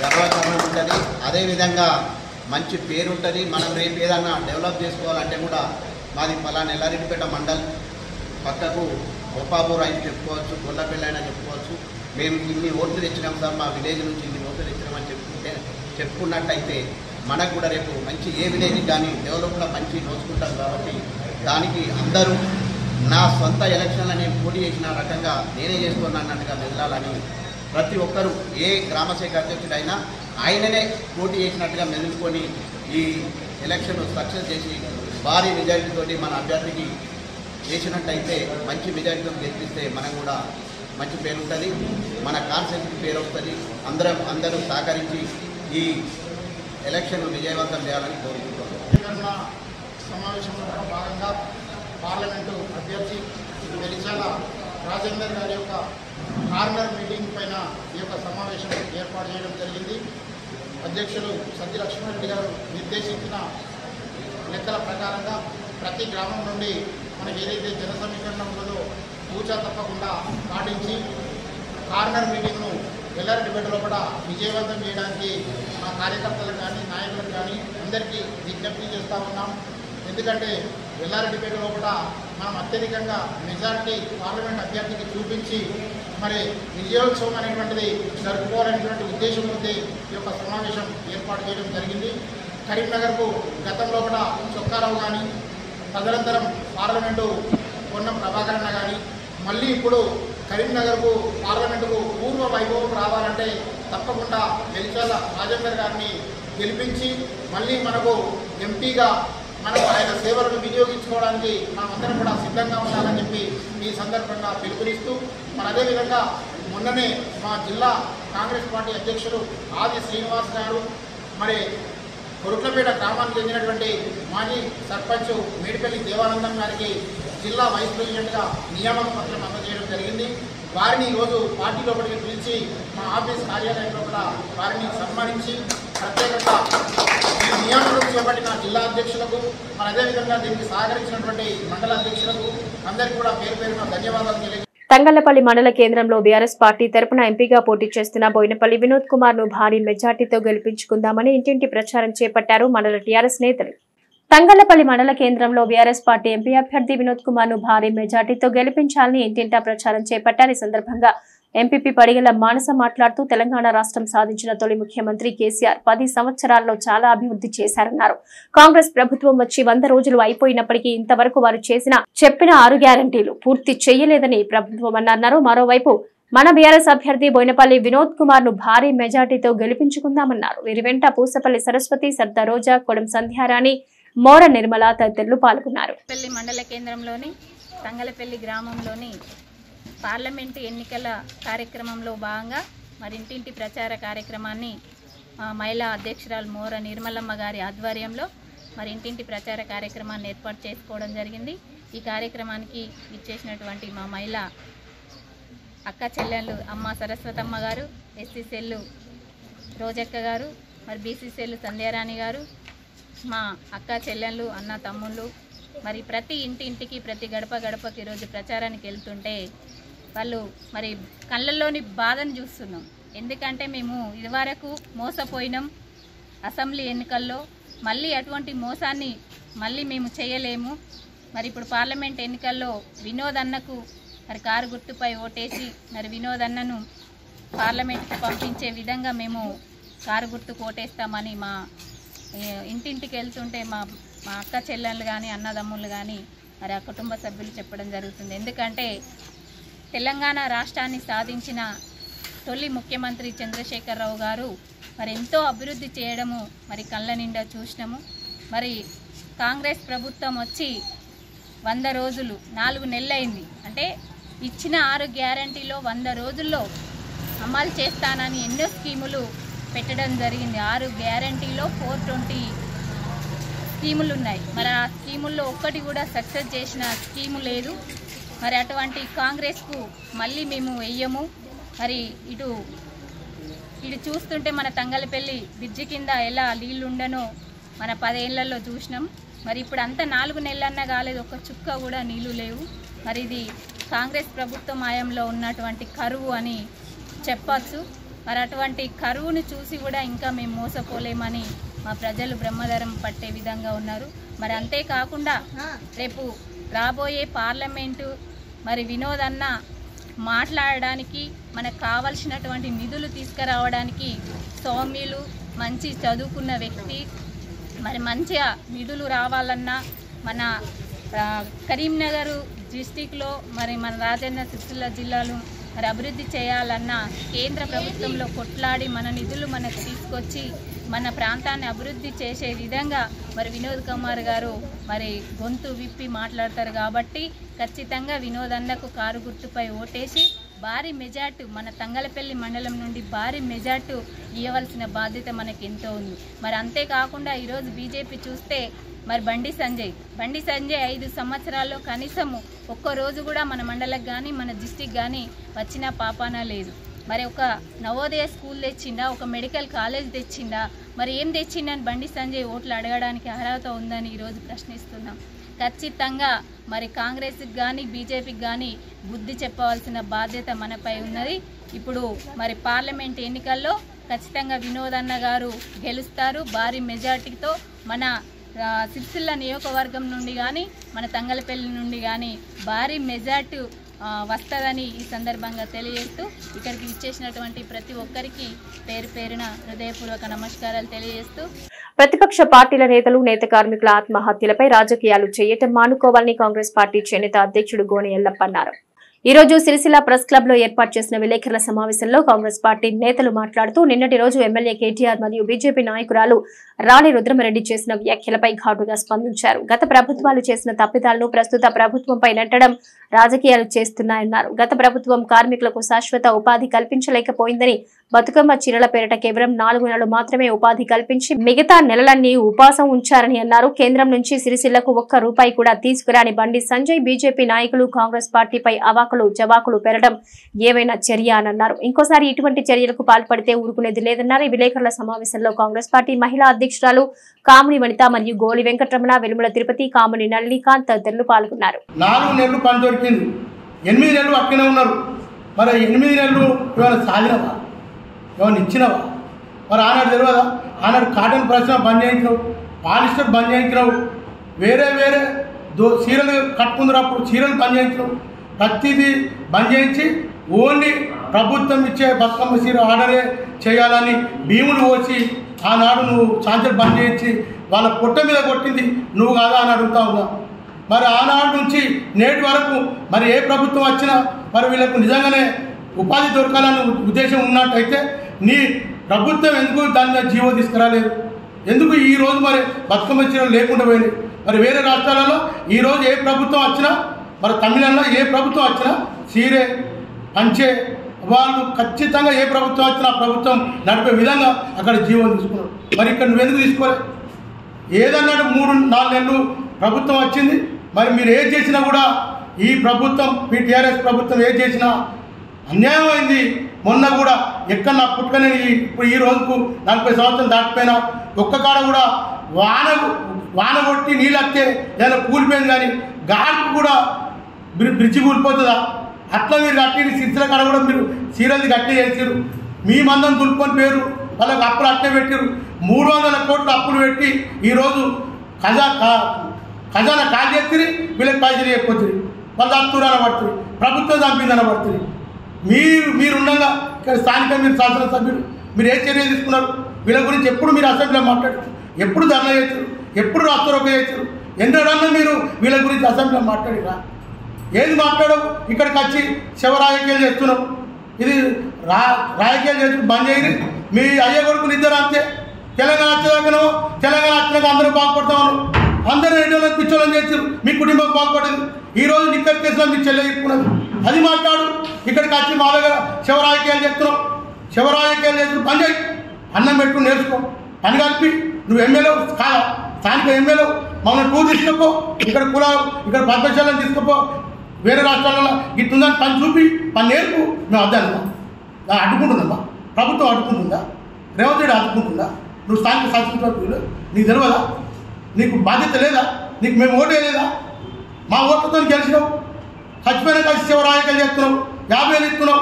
[SPEAKER 5] గర్వకారణం ఉంటుంది. అదేవిధంగా మంచి పేరు ఉంటుంది. మనం రేపు ఏదన్నా డెవలప్ చేసుకోవాలంటే కూడా మాది ఫలానా ఎల్లారెడ్డిపేట మండల్, పక్కకు గోపాపూర్ అయినా చెప్పుకోవచ్చు, గొల్లపల్లి అయినా చెప్పుకోవచ్చు. మేము ఇన్ని ఓట్లు తెచ్చినాం సార్, మా విలేజ్ నుంచి ఇన్ని ఓట్లు తెచ్చినామని చెప్పుకున్నట్టయితే మనకు కూడా రేపు మంచి ఏ విలేజ్ కానీ డెవలప్లో మంచి నోచుకుంటాం. కాబట్టి దానికి అందరూ నా సొంత ఎలక్షన్లో నేను పోటీ చేసిన రకంగా నేనే చేస్తున్నా అన్నట్టుగా మెదలాలని ప్రతి ఒక్కరూ ఏ గ్రామశాఖ అధ్యక్షుడైనా ఆయననే పోటీ చేసినట్టుగా మెదులుకొని ఈ ఎలక్షన్ సక్సెస్ చేసి భారీ మెజారిటీతోటి మన అభ్యర్థికి చేసినట్టయితే మంచి మెజారిటీతో గెలిపిస్తే మనకు కూడా మంచి పేరు ఉంటుంది, మన కాన్స్టిట్యూన్సీకి పేరు వస్తుంది. అందరూ సహకరించి ఈ ఎలక్షన్ విజయవంతం చేయాలని కోరుకుంటున్నాం.
[SPEAKER 6] సమావేశంలో భాగంగా పార్లమెంటు అభ్యర్థి వెలిచాల రాజేందర్ గారి యొక్క కార్నర్ మీటింగ్ పైన ఈ యొక్క సమావేశం ఏర్పాటు చేయడం జరిగింది. అధ్యక్షులు సత్య లక్ష్మణరెడ్డి గారు నిర్దేశించిన లెక్కల ప్రకారంగా ప్రతి గ్రామం నుండి మనకి ఏదైతే జన సమీకరణ ఉన్నదో తూచా తప్పకుండా పాటించి కార్నర్ మీటింగ్ను ఎల్లారెడ్డిపేట లోపల విజయవంతం చేయడానికి మా కార్యకర్తలకు కానీ నాయకులకు కానీ అందరికీ విజ్ఞప్తి చేస్తూ ఉన్నాం. ఎందుకంటే ఎల్లారెడ్డిపేట లోపల మనం అత్యధికంగా మెజారిటీ పార్లమెంట్ అభ్యర్థికి చూపించి మరి విజయోత్సవం అనేటువంటిది జరుపుకోవాలనేటువంటి ఉద్దేశంతో ఈ యొక్క సమావేశం ఏర్పాటు చేయడం జరిగింది. కరీంనగర్కు గతంలో కూడా చొక్కారావు కానీ తదనంతరం పార్లమెంటు పొన్నం ప్రభాకరన్న కానీ మళ్ళీ ఇప్పుడు కరీంనగర్కు పార్లమెంటుకు పూర్వ వైభవం రావాలంటే తప్పకుండా వెలిచాల రాజేందర్ గారిని గెలిపించి మళ్ళీ మనకు ఎంపీగా మనం ఆయన సేవలను వినియోగించుకోవడానికి మనమందరం కూడా సిద్ధంగా ఉండాలని చెప్పి ఈ సందర్భంగా పిలుపునిస్తూ మరి అదేవిధంగా మొన్ననే మా జిల్లా కాంగ్రెస్ పార్టీ అధ్యక్షులు ఆది శ్రీనివాస్ గారు మరి కొరుట్లపేట గ్రామానికి చెందినటువంటి మాజీ సర్పంచ్ మేడిపల్లి దేవానందం గారికి జిల్లా వైస్ ప్రెసిడెంట్గా నియామక పత్రం అందజేయడం జరిగింది. వారిని ఈరోజు పార్టీ లోపలికి పిలిచి మా ఆఫీస్ కార్యాలయంలో కూడా వారిని సన్మానించి ప్రత్యేకంగా ఈ నియామకం చేపట్టిన జిల్లా అధ్యక్షులకు మరి అదేవిధంగా దీనికి సహకరించినటువంటి మండల అధ్యక్షులకు అందరికీ కూడా పేరు పేరున ధన్యవాదాలు తెలియజేస్తున్నాను.
[SPEAKER 1] తంగళ్లపల్లి మండల కేంద్రంలో బీఆర్ఎస్ పార్టీ తరపున ఎంపీగా పోటీ చేస్తున్న బోయినపల్లి వినోద్ కుమార్ ను భారీ మెజార్టీతో గెలిపించుకుందామని ఇంటింటి ప్రచారం చేపట్టారు మండల టీఆర్ఎస్ నేతలు. తంగళ్లపల్లి మండల కేంద్రంలో బీఆర్ఎస్ పార్టీ ఎంపీ అభ్యర్థి వినోద్ కుమార్ ను భారీ మెజార్టీతో గెలిపించాలని ఇంటింటా ప్రచారం చేపట్టారు. ఈ సందర్భంగా ఎంపీపీ పడిగల మానస మాట్లాడుతూ తెలంగాణ రాష్ట్రం సాధించిన తొలి ముఖ్యమంత్రి కేసీఆర్ 10 సంవత్సరాల్లో చాలా అభివృద్ధి చేశారన్నారు. కాంగ్రెస్ ప్రభుత్వం వచ్చి 100 రోజులు అయిపోయినప్పటికీ ఇంతవరకు వారు చెప్పిన 6 గ్యారంటీలు పూర్తి చేయలేదని ప్రభుత్వం అన్నారు. మరోవైపు మన బీఆర్ఎస్ అభ్యర్థి బోయినపల్లి వినోద్ కుమార్ ను భారీ మెజార్టీతో గెలిపించుకుందామన్నారు. వీరి వెంట పూసపల్లి సరస్వతి, సర్దా రోజా, కొడం సంధ్యారాణి, మోర నిర్మల తదితరులు పాల్గొన్నారు.
[SPEAKER 7] మండల కేంద్రంలోని తంగలపల్లి గ్రామంలోని పార్లమెంటు ఎన్నికల కార్యక్రమంలో భాగంగా మరి ఇంటింటి ప్రచార కార్యక్రమాన్ని మహిళా అధ్యక్షురాలు మోర నిర్మలమ్మ గారి ఆధ్వర్యంలో మరి ఇంటింటి ప్రచార కార్యక్రమాన్ని ఏర్పాటు చేసుకోవడం జరిగింది. ఈ కార్యక్రమానికి ఇచ్చేసినటువంటి మా మహిళా అక్క చెల్లెళ్ళు అమ్మ సరస్వతమ్మ గారు, ఎస్సీ సెల్లు రోజక్క గారు, మరి బీసీ సెల్లు సంధ్యారాణి గారు, మా అక్క చెల్లెళ్ళు అన్న తమ్ముళ్ళు మరి ప్రతి ఇంటింటికి ప్రతి గడప గడపకి ఈరోజు ప్రచారానికి వెళ్తుంటే వాళ్ళు మరి కళ్ళల్లోని బాధను చూస్తున్నాం. ఎందుకంటే మేము ఇదివరకు మోసపోయినాం అసెంబ్లీ ఎన్నికల్లో, మళ్ళీ అటువంటి మోసాన్ని మళ్ళీ మేము చేయలేము. మరి ఇప్పుడు పార్లమెంట్ ఎన్నికల్లో వినోద్ అన్నకు మరి కారు గుర్తుపై ఓటేసి మరి వినోద్ అన్నను పార్లమెంట్కి పంపించే విధంగా మేము కారు గుర్తుకు ఓటేస్తామని మా ఇంటింటికి వెళ్తుంటే మా అక్క చెల్లెళ్ళు కానీ అన్నదమ్ముళ్ళు కానీ మరి ఆ కుటుంబ సభ్యులు చెప్పడం జరుగుతుంది. ఎందుకంటే తెలంగాణ రాష్ట్రాన్ని సాధించిన తొలి ముఖ్యమంత్రి చంద్రశేఖరరావు గారు మరి ఎంతో అభివృద్ధి చేయడము మరి కళ్ళ నిండా చూసినాము. మరి కాంగ్రెస్ ప్రభుత్వం వచ్చి 100 రోజులు 4 నెలలైంది. అంటే ఇచ్చిన 6 గ్యారంటీలో 100 రోజుల్లో అమలు చేస్తానని ఎన్నో స్కీములు పెట్టడం జరిగింది. 6 గ్యారంటీలో 420 స్కీములు ఉన్నాయి. మరి ఆ స్కీముల్లో ఒక్కటి కూడా సక్సెస్ చేసిన స్కీము లేదు. మరి అటువంటి కాంగ్రెస్కు మళ్ళీ మేము వెయ్యము. మరి ఇటు చూస్తుంటే మన తంగలపల్లి బ్రిడ్జి కింద ఎలా నీళ్లుండనో మన 10 ఏళ్లలో చూసినాం. మరి ఇప్పుడు అంతా 4 నెలలన్నా కాలేదు, ఒక్క చుక్క కూడా నీళ్లు లేవు. మరి ఇది కాంగ్రెస్ ప్రభుత్వం హయాంలో ఉన్నటువంటి కరువు అని చెప్పచ్చు. మరి అటువంటి కరువును చూసి కూడా ఇంకా మేము మోసపోలేమని మా ప్రజలు బ్రహ్మధరం పట్టే విధంగా ఉన్నారు. మరి అంతేకాకుండా రేపు రాబోయే పార్లమెంటు మరి వినోద్ అన్న మాట్లాడడానికి, మనకు కావలసినటువంటి నిధులు తీసుకురావడానికి సౌమ్యులు, మంచి చదువుకున్న వ్యక్తి. మరి మంచిగా నిధులు రావాలన్నా మన కరీంనగర్ డిస్టిక్లో మరి మన రాజన్న సిరిసిల్ల జిల్లాలో మరి అభివృద్ధి చేయాలన్నా కేంద్ర ప్రభుత్వంలో కొట్లాడి మన నిధులు మనకు తీసుకొచ్చి మన ప్రాంతాన్ని అభివృద్ధి చేసే విధంగా మరి వినోద్ కుమార్ గారు మరి గొంతు విప్పి మాట్లాడతారు. కాబట్టి ఖచ్చితంగా వినోద్ అన్నకు కారు గుర్తుపై ఓటేసి భారీ మెజార్టీ మన తంగలపల్లి మండలం నుండి భారీ మెజార్టీ ఇవ్వవలసిన బాధ్యత మనకు ఎంతో ఉంది. మరి అంతేకాకుండా ఈరోజు బీజేపీ చూస్తే మరి బండి సంజయ్ 5 సంవత్సరాల్లో కనీసము ఒక్కరోజు కూడా మన మండలకు కానీ మన డిస్టిక్ కానీ వచ్చిన పాపాన లేదు. మరి ఒక నవోదయ స్కూల్ తెచ్చిండా, ఒక మెడికల్ కాలేజ్ తెచ్చిండా, మరి ఏం తెచ్చిండని బండి సంజయ్ ఓట్లు అడగడానికి అర్హత ఉందని ఈరోజు ప్రశ్నిస్తున్నాం. ఖచ్చితంగా మరి కాంగ్రెస్కి కానీ బీజేపీకి కానీ బుద్ధి చెప్పవలసిన బాధ్యత మనపై ఉన్నది. ఇప్పుడు మరి పార్లమెంట్ ఎన్నికల్లో ఖచ్చితంగా వినోద్ అన్న గారు గెలుస్తారు భారీ మెజార్టీతో. మన సిరిసిల్ల నియోజకవర్గం నుండి కానీ మన తంగలపల్లి నుండి కానీ భారీ మెజార్టీ వస్తుందని ఈ సందర్భంగా తెలియజేస్తూ ఇక్కడికి ఇచ్చేసినటువంటి ప్రతి ఒక్కరికి పేరు పేరున హృదయపూర్వక నమస్కారాలు తెలియజేస్తూ
[SPEAKER 1] ప్రతిపక్ష పార్టీల నేతలు నేత కార్మికుల ఆత్మహత్యలపై రాజకీయాలు చేయటం మానుకోవాలని కాంగ్రెస్ పార్టీ చేనేత అధ్యక్షుడు గోనె ఎల్లప్ప అన్నారు. ఈ రోజు సిరిసిల్ల ప్రెస్ క్లబ్ లో ఏర్పాటు చేసిన విలేకరుల సమావేశంలో కాంగ్రెస్ పార్టీ నేతలు మాట్లాడుతూ నిన్నటి రోజు ఎమ్మెల్యే కేటీఆర్ మరియు బీజేపీ నాయకురాలు రాణి రుద్రమరెడ్డి చేసిన వ్యాఖ్యలపై ఘాటుగా స్పందించారు. గత ప్రభుత్వాలు చేసిన తప్పిదాలను ప్రస్తుత ప్రభుత్వంపై నెట్టడం రాజకీయాలు చేస్తున్నాయన్నారు. గత ప్రభుత్వం కార్మికులకు శాశ్వత ఉపాధి కల్పించలేకపోయిందని, బతుకమ్మ చీరల పేరిట కేవలం 4 నెలలు మాత్రమే ఉపాధి కల్పించి మిగతా నెలలన్నీ ఉపాసం ఉంచారని అన్నారు. కేంద్రం నుంచి సిరిసిల్లకు ఒక్క రూపాయి కూడా తీసుకురాని బండి సంజయ్, బీజేపీ నాయకులు కాంగ్రెస్ పార్టీపై అవాకులు జవాకులు పెరగడం ఏమైనా చర్య అని అన్నారు. ఇంకోసారి ఇటువంటి చర్యలకు పాల్పడితే ఊరుకునేది లేదన్నారు. ఈ విలేకరుల సమావేశంలో కాంగ్రెస్ పార్టీ మహిళా అధ్యక్షురాలు కామిని వనిత మరియు గోలి వెంకటరమణ, వెలుముల తిరుపతి, కామిని నళినికాంత్ తదితరులు పాల్గొన్నారు.
[SPEAKER 8] 4 నెలలు పని దొరికింది, 8 నెలలు అక్కడే ఉన్నారు. మరి 8 నెలలు ఏమైనా సాధినవా, ఏమైనా ఇచ్చినవా? మరి ఆనాడు తెలియదా? ఆనాడు కాటన్ పరిశ్రమ బంద్ చేయించినావు, పాలిస్టర్ బంద్ చేయించినావు, వేరే చీరలు కట్టుకున్నప్పుడు చీరలు బంద్ చేయించినావు. ప్రతిదీ బంద్ చేయించి ఓన్లీ ప్రభుత్వం ఇచ్చే బతుకమ్మ చీర ఆర్డరే చేయాలని భీములు పోసి ఆనాడు నువ్వు ఛార్జర్ బంద్ చేయించి వాళ్ళ పొట్ట మీద కొట్టింది నువ్వు కాదా అని అడుగుతా ఉన్నా. మరి ఆనాడు నుంచి నేటి వరకు మరి ఏ ప్రభుత్వం వచ్చినా మరి వీళ్ళకు నిజంగానే ఉపాధి దొరకాలని ఉద్దేశం ఉన్నట్టయితే నీ ప్రభుత్వం ఎందుకు దాని మీద జీవో తీసుకురాలేదు? ఎందుకు ఈరోజు మరి బతుకమ్మ చీరలు లేకుండా పోయినాయి? మరి వేరే రాష్ట్రాలలో ఈరోజు ఏ ప్రభుత్వం వచ్చినా, మరి తమిళనాడులో ఏ ప్రభుత్వం వచ్చినా చీరే పంచే వాళ్ళు ఖచ్చితంగా ఏ ప్రభుత్వం వచ్చినా ప్రభుత్వం నడిపే విధంగా అక్కడ జీవో తీసుకున్నారు. మరి ఇక్కడ నువ్వెందుకు తీసుకోలేదు? ఏదన్నాడు 3-4 నెలలు ప్రభుత్వం వచ్చింది. మరి మీరు ఏది చేసినా కూడా ఈ ప్రభుత్వం టీఆర్ఎస్ ప్రభుత్వం ఏది చేసినా అన్యాయం అయింది. మొన్న కూడా ఎక్కడ నా పుట్టుకనే ఇప్పుడు ఈ రోజుకు 40 సంవత్సరాలు దాటిపోయినా ఒక్క కాడ కూడా వాన కొట్టి నీళ్ళు వస్తే ఏదైనా కూలిపోయింది, కానీ గాడికి కూడా బ్రిడ్జి కూలిపోతుందా? అట్లా మీరు కట్టి సిరిసిల్ల కాడ కూడా మీరు చీరలు గట్టి చేసారు. మీ మందం దులుపుకొని పేరు వాళ్ళకి అప్పులు అట్టే పెట్టారు. 300 కోట్ల అప్పులు పెట్టి ఈరోజు ఖజానా కాల్ చేస్తుంది, వీళ్ళకి పైసలు చెప్పొచ్చుది, వాళ్ళు అత్తురాన పడుతుంది, ప్రభుత్వం చంపిందన పడుతుంది. మీరుండగా ఇక్కడ స్థానిక మీరు శాసనసభ్యులు మీరు ఏ చర్య తీసుకున్నారు? వీళ్ళ గురించి ఎప్పుడు మీరు అసెంబ్లీలో మాట్లాడారు, ఎప్పుడు ధర్నా చేశారు, ఎప్పుడు రాష్ట్రరోక చేశారు? ఎన్నడన్నా మీరు వీళ్ళ గురించి అసెంబ్లీలో మాట్లాడిరా? ఏది మాట్లాడవు? ఇక్కడికి వచ్చి శివరాజకీయాలు చేస్తున్నావు. ఇది రాజకీయాలు చేస్తూ బంద్ చేయరు. మీ అయ్య కొడుకులు ఇద్దరు అంతే. తెలంగాణ వచ్చేదాకనో తెలంగాణ వచ్చినాక అందరూ బాగుపడతామను అందరూ రెడ్డిలో పిచ్చోళ్ళని చేశారు, మీ కుటుంబం బాగుపడేది. ఈరోజు నిక్కర్ కేసులో మీ చెల్లె ఇప్పుకున్నది, అది మాట్లాడు. ఇక్కడికి వచ్చి మా దగ్గర శివరాజకీయాలు చేస్తున్నావు, శివరాజకీయాలు చేస్తూ పని చేయి, అన్నం పెట్టు, నేర్చుకో, పని కలిపి. నువ్వు ఎమ్మెల్యే కాదా? స్థానిక ఎమ్మెల్యే మమ్మల్ని టూర్ తీసుకపో, ఇక్కడ ఇక్కడ పద్మశాలను తీసుకపో, వేరే రాష్ట్రాలలో ఇట్లుందని పని చూపి పని నేర్పు. మేము అర్థానమ్మా, అడ్డుకుంటుందమ్మా, ప్రభుత్వం అడ్డుకుంటుందా? రేవంత్ రెడ్డి అడ్డుకుంటుందా? నువ్వు స్థానిక శాసనసభ్యులు నీకు తెలియదా? నీకు బాధ్యత లేదా? నీకు మేము ఓటు వేయలేదా? మా ఓట్లతో గెలిచినావు, చచ్చిపోయిన కలిసి శివరాజకీయాలు చేస్తున్నావు, 50,000 ఇస్తున్నావు.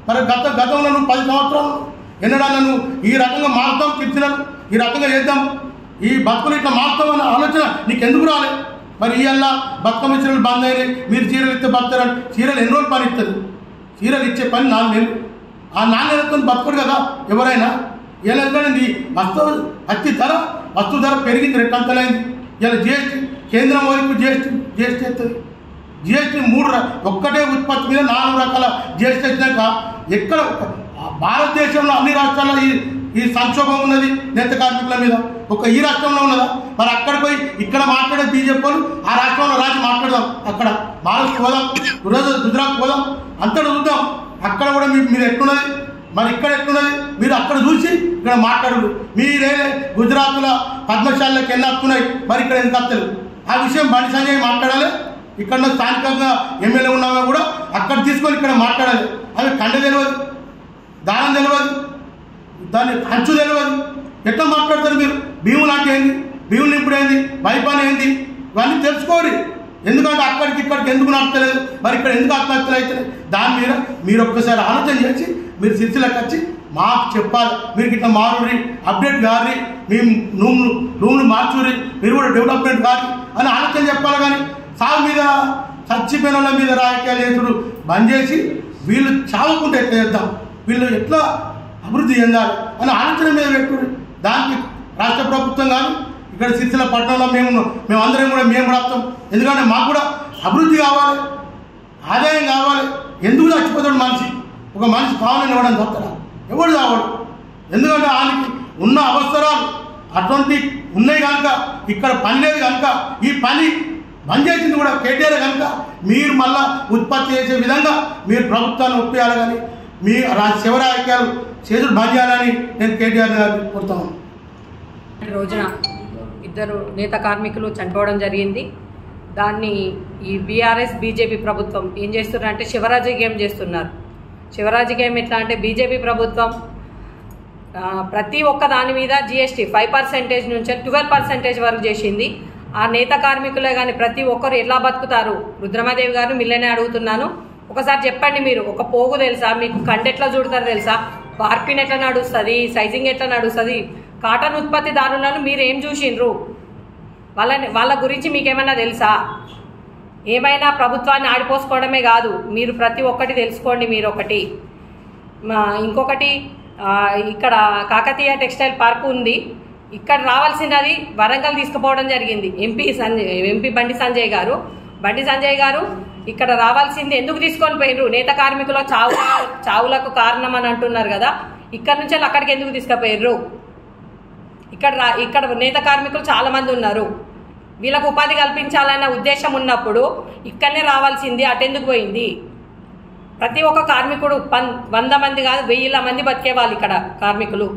[SPEAKER 8] మరి గతంలో నువ్వు 10 సంవత్సరాలు ఎన్నడన్నా నువ్వు ఈ రకంగా మారుతాం, తీర్చినాను, ఈ రకంగా చేద్దాం, ఈ బతుకులు ఇట్లా మారుతాం అన్న ఆలోచన నీకు ఎందుకు రాలే? మరి ఇవాళ బతుకమ్మ చీరలు బంద్ అయినాయి, మీరు చీరలు ఇస్తే బతారని. చీరలు ఎన్ని రోజులు పని ఇస్తుంది? చీరలు ఇచ్చే పని 4 నెలలు. ఆ 4 నెలలతో బతకడు కదా ఎవరైనా. ఎందుకంటే వస్తు ధర పెరిగింది, రెట్టంతలైంది. ఇలా జిఎస్టీ కేంద్రం వరకు జిఎస్టీ అవుతుంది. జిఎస్టీ ఒక్కటే ఉత్పత్తి మీద 4 రకాల జిఎస్టీ వచ్చినాక ఎక్కడ భారతదేశంలో అన్ని రాష్ట్రాల్లో ఈ సంక్షోభం ఉన్నది నేత కార్మికుల మీద. ఈ రాష్ట్రంలో ఉన్నదా? మరి అక్కడికి పోయి ఇక్కడ మాట్లాడే బీజేపీ వాళ్ళు ఆ రాష్ట్రంలో రాజు మాట్లాడదాం. అక్కడ మహారాష్ట్ర పోదాం, గుజరాత్ పోదాం, అంతటా చూద్దాం. అక్కడ కూడా మీరు ఎట్లున్నది, మరి ఇక్కడ ఎట్లున్నది మీరు అక్కడ చూసి ఇక్కడ మాట్లాడు. మీరే గుజరాత్లో పద్మశాలకి ఎన్ని వస్తున్నాయి, మరి ఇక్కడ ఎందుకు వస్తలేదు? ఆ విషయం బండి సంజయ్ మాట్లాడాలి. ఇక్కడ స్థానికంగా ఎమ్మెల్యే ఉన్నామో కూడా అక్కడ తీసుకొని ఇక్కడ మాట్లాడాలి. అవి కండ తెలియదు, దానం తెలియదు, దాన్ని అంచు తెలియదు. ఎట్లా మాట్లాడతారు మీరు? భీములు అంటే ఏంది, భీములు ఇప్పుడు ఏంది, వైపాన్ ఏంది, ఇవన్నీ తెలుసుకోవాలి. ఎందుకంటే అక్కడికి ఇక్కడికి ఎందుకు నడతలేదు, మరి ఇక్కడ ఎందుకు ఆత్మహత్యలు. దాని మీద మీరు ఒక్కసారి ఆలోచన చేసి మీరు సిరిసిల్లకు వచ్చి మాకు చెప్పాలి. మీరు ఇట్లా మారురి, అప్డేట్ కాదు, మేము రూమ్లు మార్చురి, మీరు కూడా డెవలప్మెంట్ కాదు అని ఆలోచన చెప్పాలి. కానీ సాగు మీద చచ్చిపోయిన వాళ్ళ మీద రాజకీయాలు చేసుడు బంద్ చేసి వీళ్ళు చావకుంటే ఎట్లా చేద్దాం, వీళ్ళు ఎట్లా అభివృద్ధి చెందాలి అని ఆలోచన మీద పెట్టుడు. దానికి రాష్ట్ర ప్రభుత్వం కాదు, ఇక్కడ సిరిసిల్ల పట్టణంలో మేమందరం కూడా మేము వస్తాం. ఎందుకంటే మాకు కూడా అభివృద్ధి కావాలి, ఆదాయం కావాలి. ఎందుకు చచ్చిపోతాడు మనిషి? ఒక మనిషి కావాలని ఇవ్వడం తప్పడా? ఎవడు కావాడు? ఎందుకంటే ఆయనకి ఉన్న అవసరాలు అటువంటి ఉన్నాయి కనుక, ఇక్కడ పని లేదు కనుక ఈ పని బంద్ చేసింది కూడా కేటీఆర్ కనుక మీరు మళ్ళా ఉత్పత్తి చేసే విధంగా మీరు ప్రభుత్వాన్ని ఒప్పియాలి. కానీ మీ శివరాజకీయాలు చేతులు బంద్ చేయాలని నేను కేటీఆర్ గారిని కోరుతాను.
[SPEAKER 9] రోజున 2 నేత కార్మికులు చనిపోవడం జరిగింది. దాన్ని ఈ బీఆర్ఎస్ బీజేపీ ప్రభుత్వం ఏం చేస్తున్నారంటే శివరాజకీయం చేస్తున్నారు. శివరాజకీయం ఎట్లా అంటే బీజేపీ ప్రభుత్వం ప్రతి ఒక్క దాని మీద జిఎస్టీ 5% నుంచి 12% వరకు చేసింది. ఆ నేత కార్మికులే కానీ ప్రతి ఒక్కరు ఎలా బతుకుతారు? రుద్రమాదేవి గారు మిల్లనే అడుగుతున్నాను, ఒకసారి చెప్పండి. మీరు ఒక పోగు తెలుసా మీకు? కండె ఎట్లా చూడతారు తెలుసా? బార్పిన్ ఎట్లా నడుస్తుంది, సైజింగ్ ఎట్లా నడుస్తుంది? కాటన్ ఉత్పత్తిదారులను మీరు ఏం చూసిండ్రు? వాళ్ళ గురించి మీకేమైనా తెలుసా? ఏమైనా ప్రభుత్వాన్ని ఆడిపోసుకోవడమే కాదు, మీరు ప్రతి ఒక్కటి తెలుసుకోండి. మీరు ఒకటి ఇంకొకటి ఇక్కడ కాకతీయ టెక్స్టైల్ పార్క్ ఉంది, ఇక్కడ రావాల్సినది వరంగల్ తీసుకుపోవడం జరిగింది. ఎంపీ బండి సంజయ్ గారు ఇక్కడ రావాల్సింది ఎందుకు తీసుకొని పోయినరు? నేత కార్మికుల చావులకు కారణం అని అంటున్నారు కదా, ఇక్కడ నుంచి అక్కడికి ఎందుకు తీసుకుపోయినరు? ఇక్కడ నేత కార్మికులు చాలా మంది ఉన్నారు, వీళ్ళకు ఉపాధి కల్పించాలన్న ఉద్దేశం ఉన్నప్పుడు ఇక్కడనే రావాల్సింది, అటెందుకు పోయింది? ప్రతి ఒక్క కార్మికుడు 100 మంది కాదు 1000 మంది బతికేవాళ్ళు ఇక్కడ కార్మికులు.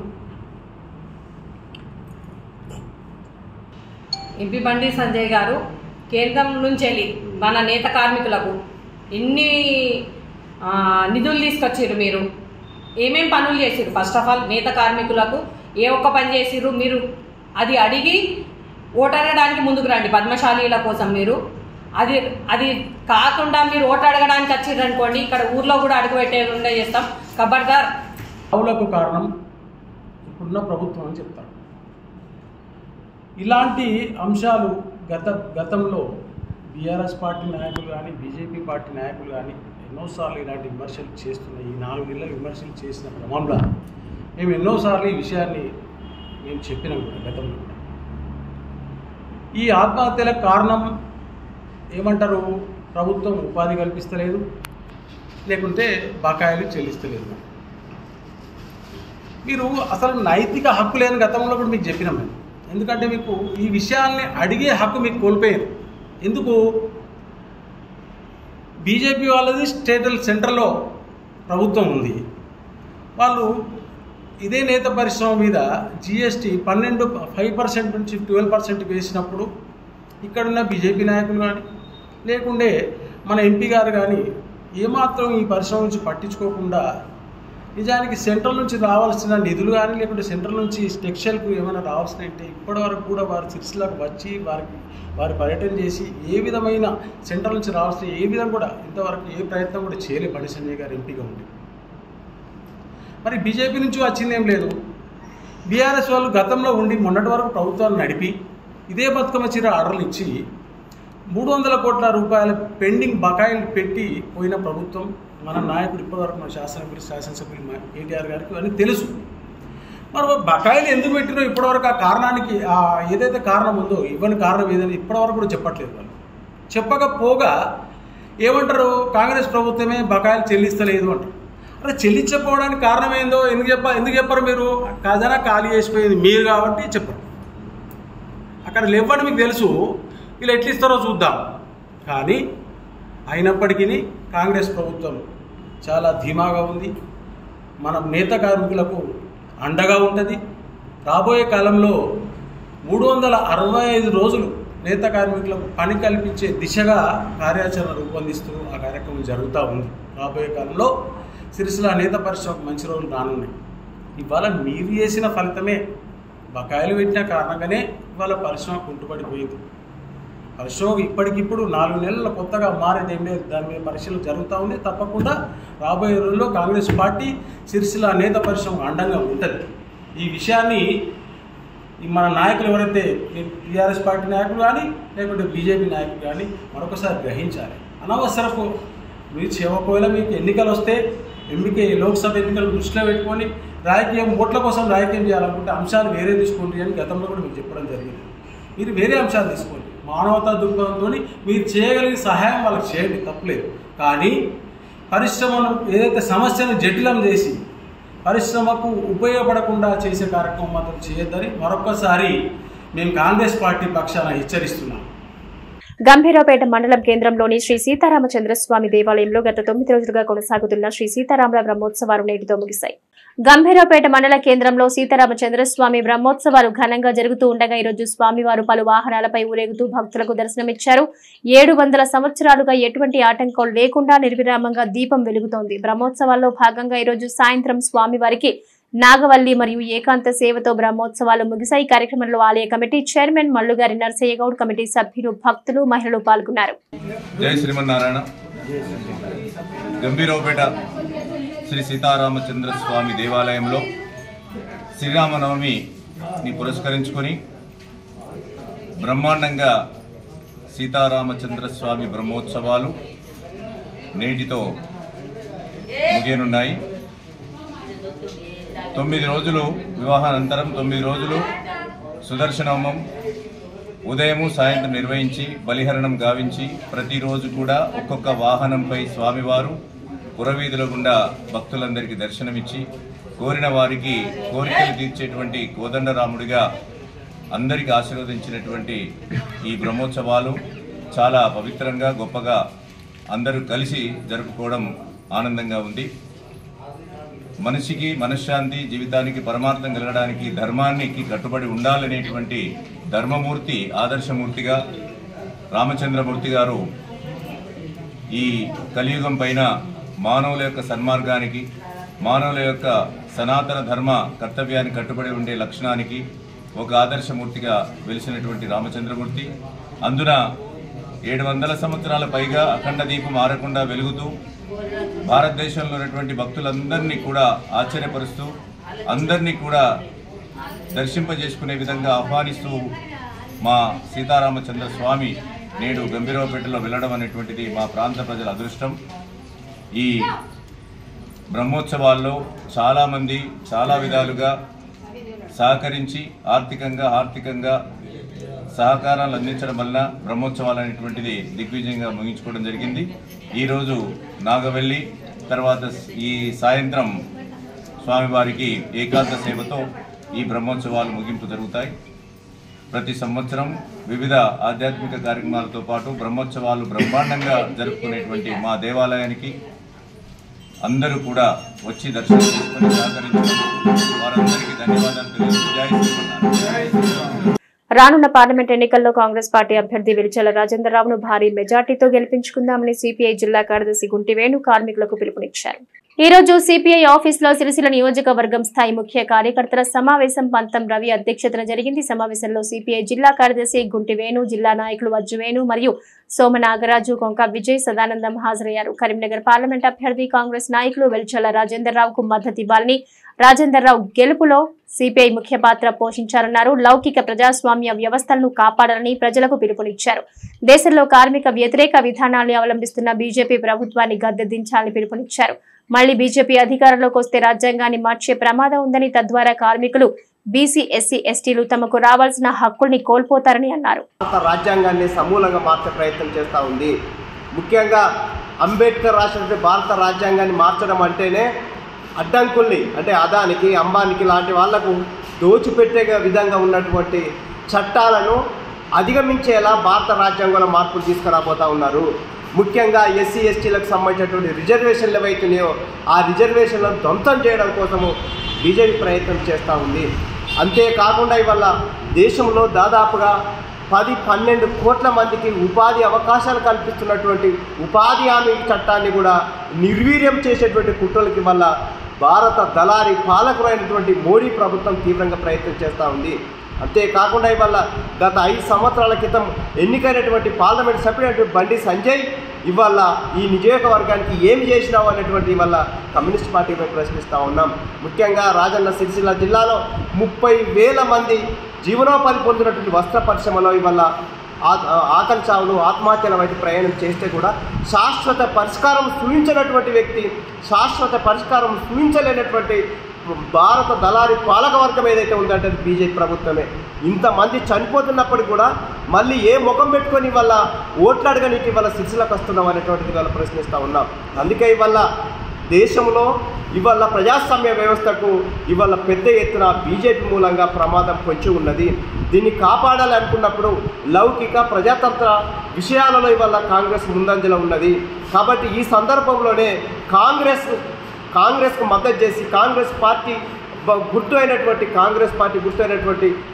[SPEAKER 9] ఎంపీ బండి సంజయ్ గారు కేంద్రం నుంచి వెళ్ళి మన నేత కార్మికులకు ఎన్ని నిధులు తీసుకొచ్చారు? మీరు ఏమేం పనులు చేసిరు? ఫస్ట్ ఆఫ్ ఆల్ నేత కార్మికులకు ఏ ఒక్క పని చేసిరు? మీరు అది అడిగి ఓటు అడగడానికి ముందుకు రండి పద్మశాలీల కోసం. మీరు అది కాకుండా మీరు ఓటు అడగడానికి వచ్చిర్రు అనుకోండి, ఇక్కడ ఊర్లో కూడా అడుగు పెట్టే చేస్తాం. ఖబర్దార్.
[SPEAKER 10] చావులకు కారణం ఇప్పుడున్న ప్రభుత్వం అని చెప్తారు. ఇలాంటి అంశాలు గతంలో బీఆర్ఎస్ పార్టీ నాయకులు కానీ బీజేపీ పార్టీ నాయకులు కానీ ఎన్నోసార్లు ఇలాంటి విమర్శలు చేస్తున్నాయి. ఈ 4 నెలల విమర్శలు చేసిన క్రమంలో మేము ఎన్నోసార్లు ఈ విషయాన్ని మేము చెప్పినాం కూడా గతంలో. ఈ ఆత్మహత్యలకు కారణం ఏమంటారు? ప్రభుత్వం ఉపాధి కల్పిస్తలేదు, లేకుంటే బకాయిలు చెల్లిస్తలేదు. మీరు అసలు నైతిక హక్కు లేని గతంలో కూడా మీకు చెప్పినాం మేము. ఎందుకంటే మీకు ఈ విషయాల్ని అడిగే హక్కు మీకు కోల్పోయారు. ఎందుకు? బీజేపీ వాళ్ళది సెంట్రల్లో ప్రభుత్వం ఉంది. వాళ్ళు ఇదే నేత పరిశ్రమ మీద జిఎస్టీ 5% నుంచి 12% వేసినప్పుడు ఇక్కడున్న బీజేపీ నాయకులు కానీ లేకుంటే మన ఎంపీ గారు కానీ ఏమాత్రం ఈ పరిశ్రమ నుంచి పట్టించుకోకుండా నిజానికి సెంట్రల్ నుంచి రావాల్సిన నిధులు కానీ లేకుంటే సెంట్రల్ నుంచి టెక్స్టైల్కు ఏమైనా రావాల్సిన అంటే ఇప్పటివరకు కూడా వారు సిరిసిల్లకు వచ్చి వారి పర్యటన చేసి ఏ విధమైన సెంట్రల్ నుంచి రావాల్సిన ఏ విధంగా కూడా ఇంతవరకు ఏ ప్రయత్నం కూడా చేయలేదు బండి సంజయ్ గారు ఎంపీగా ఉండి. మరి బీజేపీ నుంచి వచ్చింది ఏం లేదు. బీఆర్ఎస్ వాళ్ళు గతంలో ఉండి మొన్నటి వరకు ప్రభుత్వాలు నడిపి ఇదే బతుకమ్మ చీర ఆర్డర్లు ఇచ్చి 300 కోట్ల రూపాయల పెండింగ్ బకాయిలు పెట్టి పోయిన ప్రభుత్వం మన నాయకుడు ఇప్పటివరకు మన శాసనసభ్యులు కేటీఆర్ గారికి అన్నీ తెలుసు. మరి బకాయిలు ఎందుకు పెట్టినో ఇప్పటివరకు ఆ కారణానికి ఏదైతే కారణం ఉందో ఇవ్వని కారణం ఏదని ఇప్పటివరకు కూడా చెప్పట్లేదు. వాళ్ళు చెప్పకపోగా ఏమంటారు, కాంగ్రెస్ ప్రభుత్వమే బకాయిలు చెల్లిస్తలేదు అంటారు. అరే చెల్లించకపోవడానికి కారణం ఏందో ఎందుకు చెప్పరు? మీరు ఖజానా ఖాళీ చేసిపోయేది మీరు కాబట్టి చెప్పరు. అక్కడ లేవని మీకు తెలుసు, వీళ్ళు ఎట్లా ఇస్తారో చూద్దాం. కానీ అయినప్పటికీ కాంగ్రెస్ ప్రభుత్వం చాలా ధీమాగా ఉంది. మన నేత కార్మికులకు అండగా ఉంటుంది. రాబోయే కాలంలో 365 రోజులు నేత కార్మికులకు పని కల్పించే దిశగా కార్యాచరణ రూపొందిస్తూ ఆ కార్యక్రమం జరుగుతూ ఉంది. రాబోయే కాలంలో సిరిసిల్ల నేత పరిశ్రమకు మంచి రోజులు రానున్నాయి. ఇవాళ మీరు చేసిన ఫలితమే, బకాయిలు పెట్టిన కారణంగానే ఇవాళ పరిశ్రమ కుంటుపడిపోయింది. పరిశ్రమ ఇప్పటికిప్పుడు 4 నెలల కొత్తగా మారేది ఏం లేదు. దాని మీద పరిశీలన జరుగుతూ ఉంది. తప్పకుండా రాబోయే రోజుల్లో కాంగ్రెస్ పార్టీ సిరిసిల్ల నేత పరిశ్రమ అండంగా ఉంటుంది. ఈ విషయాన్ని మన నాయకులు ఎవరైతే టీఆర్ఎస్ పార్టీ నాయకులు కానీ లేకుంటే బీజేపీ నాయకులు కానీ మరొకసారి గ్రహించాలి. అనవసరపు మీరు ఒకవేళ మీకు ఎన్నికలు వస్తే లోక్సభ ఎన్నికలు దృష్టిలో పెట్టుకొని రాజకీయం ఓట్ల కోసం రాజకీయం చేయాలనుకుంటే అంశాలు వేరే తీసుకోండి అని గతంలో కూడా మీకు చెప్పడం జరిగింది. మీరు వేరే అంశాలు తీసుకోండి. మానవతా దృక్పథంతో మీరు చేయగలిగే సహాయం వాళ్ళకి చేయండి, తప్పులేదు. కానీ పరిశ్రమను ఏదైతే సమస్యను జటిలం చేసి పరిశ్రమకు ఉపయోగపడకుండా చేసే కార్యక్రమం మాత్రం చేయొద్దని మరొకసారి మేము కాంగ్రెస్ పార్టీ పక్షాన హెచ్చరిస్తున్నాం.
[SPEAKER 1] గంభీరావుపేట మండలం కేంద్రంలోని శ్రీ సీతారామచంద్రస్వామి దేవాలయంలో గత 9 రోజులుగా కొనసాగుతున్న శ్రీ సీతారాముల బ్రహ్మోత్సవాలు నేటితో ముగిశాయి. గంభీరావుపేట మండల కేంద్రంలో సీతారామచంద్రస్వామి బ్రహ్మోత్సవాలు ఘనంగా జరుగుతూ ఉండగా ఈరోజు స్వామివారు పలు వాహనాలపై ఊరేగుతూ భక్తులకు దర్శనమిచ్చారు. 700 సంవత్సరాలుగా ఎటువంటి ఆటంకాలు లేకుండా నిర్విరామంగా దీపం వెలుగుతోంది. బ్రహ్మోత్సవాల్లో భాగంగా ఈరోజు సాయంత్రం స్వామివారికి నాగవల్లి మరియు ఏకాంత సేవతో బ్రహ్మోత్సవాలు ముగిశాయి. కార్యక్రమంలో ఆలయ committee chairman Mallugari Narsaiah Goud, committee సభ్యులు, భక్తులు, మహిళలు పాల్గొన్నారు.
[SPEAKER 11] జై శ్రీమన్నారాయణ. గంభీరావుపేట శ్రీ సీతారామచంద్ర స్వామి దేవాలయంలో శ్రీరామనవమిని పురస్కరించుకొని బ్రహ్మాండంగా సీతారామచంద్ర స్వామి బ్రహ్మోత్సవాలు నేటితో ముగియనున్నాయి. 9 రోజులు వివాహానంతరం 9 రోజులు సుదర్శనోమం ఉదయము సాయంత్రం నిర్వహించి బలిహరణం గావించి ప్రతిరోజు కూడా ఒక్కొక్క వాహనంపై స్వామివారు పురవీధుల గుండా భక్తులందరికీ దర్శనమిచ్చి కోరిన వారికి కోరికలు తీర్చేటువంటి కోదండరాముడిగా అందరికీ ఆశీర్వదించినటువంటి ఈ బ్రహ్మోత్సవాలు చాలా పవిత్రంగా గొప్పగా అందరూ కలిసి జరుపుకోవడం ఆనందంగా ఉంది. మనిషికి మనశ్శాంతి, జీవితానికి పరమార్థం కలగడానికి ధర్మానికి కట్టుబడి ఉండాలనేటువంటి ధర్మమూర్తి, ఆదర్శమూర్తిగా రామచంద్రమూర్తి గారు ఈ కలియుగం పైన మానవుల యొక్క సన్మార్గానికి, మానవుల యొక్క సనాతన ధర్మ కర్తవ్యానికి కట్టుబడి ఉండే లక్షణానికి ఒక ఆదర్శమూర్తిగా వెలిసినటువంటి రామచంద్రమూర్తి. అందున 700 సంవత్సరాల పైగా అఖండ దీపం ఆరకుండా వెలుగుతూ భారతదేశంలో ఉన్నటువంటి భక్తులందరినీ కూడా ఆశ్చర్యపరుస్తూ అందరినీ కూడా దర్శింపజేసుకునే విధంగా ఆహ్వానిస్తూ మా సీతారామచంద్ర స్వామి నేడు గంభీరావుపేటలో వెళ్ళడం అనేటువంటిది మా ప్రాంత ప్రజల అదృష్టం. ఈ బ్రహ్మోత్సవాల్లో చాలామంది చాలా విధాలుగా సహకరించి ఆర్థికంగా సహకారాలు అందించడం వల్ల బ్రహ్మోత్సవాలు అనేటువంటిది దిగ్విజయంగా ముగించుకోవడం జరిగింది. ఈరోజు నాగవెల్లి, తర్వాత ఈ సాయంత్రం స్వామివారికి ఏకాంత సేవతో ఈ బ్రహ్మోత్సవాలు ముగింపు జరుగుతాయి. ప్రతి సంవత్సరం వివిధ ఆధ్యాత్మిక కార్యక్రమాలతో పాటు బ్రహ్మోత్సవాలు బ్రహ్మాండంగా జరుపుకునేటువంటి మా దేవాలయానికి అందరూ కూడా వచ్చి దర్శనం చేసుకుని సహకరించినందుకు వారందరికీ ధన్యవాదాలు తెలుపుతూ జై శ్రీమన్నారాయణ.
[SPEAKER 1] రానున్న పార్లమెంట్ ఎన్నికల్లో కాంగ్రెస్ పార్టీ అభ్యర్థి వెలిచల రాజేంద్రరావును భారీ మెజార్టీతో గెలిపించుకుందామని సిపిఐ జిల్లా కార్యదర్శి గుంటి వేణు కార్మికులకు పిలుపునిచ్చారు. ఈ రోజు సిపిఐ ఆఫీసులో సిరిసిల్ల నియోజకవర్గం స్థాయి ముఖ్య కార్యకర్తల సమావేశం పంతం రవి అధ్యక్షతన జరిగింది. సమావేశంలో సిపిఐ జిల్లా కార్యదర్శి గుంటి వేణు, జిల్లా నాయకులు అజ్జువేణు మరియు సోమ నాగరాజు, కొంక విజయ్, సదానందం హాజరయ్యారు. కరీంనగర్ పార్లమెంట్ అభ్యర్థి కాంగ్రెస్ నాయకులు వెలిచల రాజేంద్రరావుకు మద్దతు ఇవ్వాలని రాజేందర్ రావు గెలుపులో సిపిఐ ముఖ్య పాత్ర పోషించారన్నారు. లౌకిక ప్రజాస్వామ్య వ్యవస్థలను కాపాడాలని ప్రజలకు పిలుపునిచ్చారు. దేశంలో కార్మిక వ్యతిరేక విధానాన్ని అవలంబిస్తున్న బీజేపీ ప్రభుత్వాన్ని గద్దెదించాలని పిలుపునిచ్చారు. మళ్లీ బీజేపీ అధికారంలోకి వస్తే రాజ్యాంగాన్ని మార్చే ప్రమాదం ఉందని, తద్వారా కార్మికులు, బీసీ, ఎస్సీ, ఎస్టీలు తమకు రావాల్సిన హక్కుల్ని కోల్పోతారని అన్నారు.
[SPEAKER 12] రాజ్యాంగాన్ని సమూలంగా మార్చే ప్రయత్నం చేస్తూ ఉంది. ముఖ్యంగా అంబేద్కర్ రాసిన భారత రాజ్యాంగాన్ని మార్చడం అంటేనే అడ్డంకుల్ని, అంటే అదానికి, అంబానికి లాంటి వాళ్లకు దోచిపెట్టే విధంగా ఉన్నటువంటి చట్టాలను అధిగమించేలా భారత రాజ్యాంగంలో మార్పులు తీసుకురాబోతా ఉన్నారు. ముఖ్యంగా ఎస్సీ, ఎస్టీలకు సంబంధించినటువంటి రిజర్వేషన్లు ఏవైతున్నాయో ఆ రిజర్వేషన్లను ధ్వంసం చేయడం కోసము బీజేపీ ప్రయత్నం చేస్తూ ఉంది. అంతేకాకుండా ఇవాళ దేశంలో దాదాపుగా 10-12 కోట్ల మందికి ఉపాధి అవకాశాలు కల్పిస్తున్నటువంటి ఉపాధి హామీ చట్టాన్ని కూడా నిర్వీర్యం చేసేటువంటి కుట్రలకి వల్ల భారత దళారీ పాలకులైనటువంటి మోడీ ప్రభుత్వం తీవ్రంగా ప్రయత్నం చేస్తూ ఉంది. అంతేకాకుండా ఇవాళ గత 5 సంవత్సరాల క్రితం ఎన్నికైనటువంటి పార్లమెంట్ సభ్యుడైనటువంటి బండి సంజయ్ ఇవాళ ఈ నియోజకవర్గానికి ఏమి చేసినావు అనేటువంటి ఇవాళ కమ్యూనిస్ట్ పార్టీపై ప్రశ్నిస్తూ ఉన్నాం. ముఖ్యంగా రాజన్న సిరిసిల్ల జిల్లాలో 30,000 మంది జీవనోపాధి పొందినటువంటి వస్త్ర పరిశ్రమలో ఇవాళ ఆకలి చావులు, ఆత్మహత్యల వంటి ప్రయాణం చేస్తే కూడా శాశ్వత పరిష్కారం సూచించినటువంటి వ్యక్తి, శాశ్వత పరిష్కారం సూచించలేనటువంటి భారత దళారీ పాలక వర్గం ఏదైతే ఉందంటే అది బీజేపీ ప్రభుత్వమే. ఇంతమంది చనిపోతున్నప్పటికీ కూడా మళ్ళీ ఏ ముఖం పెట్టుకొని ఇవాళ ఓట్లు అడగడానికి ఇవాళ సిరిసిల్లకు వస్తున్నాం అనేటువంటిది ఇవాళ ప్రశ్నిస్తూ ఉన్నాం. అందుకే ఇవాళ దేశంలో ఇవాళ ప్రజాస్వామ్య వ్యవస్థకు ఇవాళ పెద్ద ఎత్తున బీజేపీ మూలంగా ప్రమాదం పొంచి ఉన్నది. దీన్ని కాపాడాలి అనుకున్నప్పుడు లౌకిక ప్రజాతంత్ర విషయాలలో ఇవాళ కాంగ్రెస్ ముందంజలో ఉన్నది. కాబట్టి ఈ సందర్భంలోనే కాంగ్రెస్కు మద్దతు చేసి కాంగ్రెస్ పార్టీ గుర్తు అయినటువంటి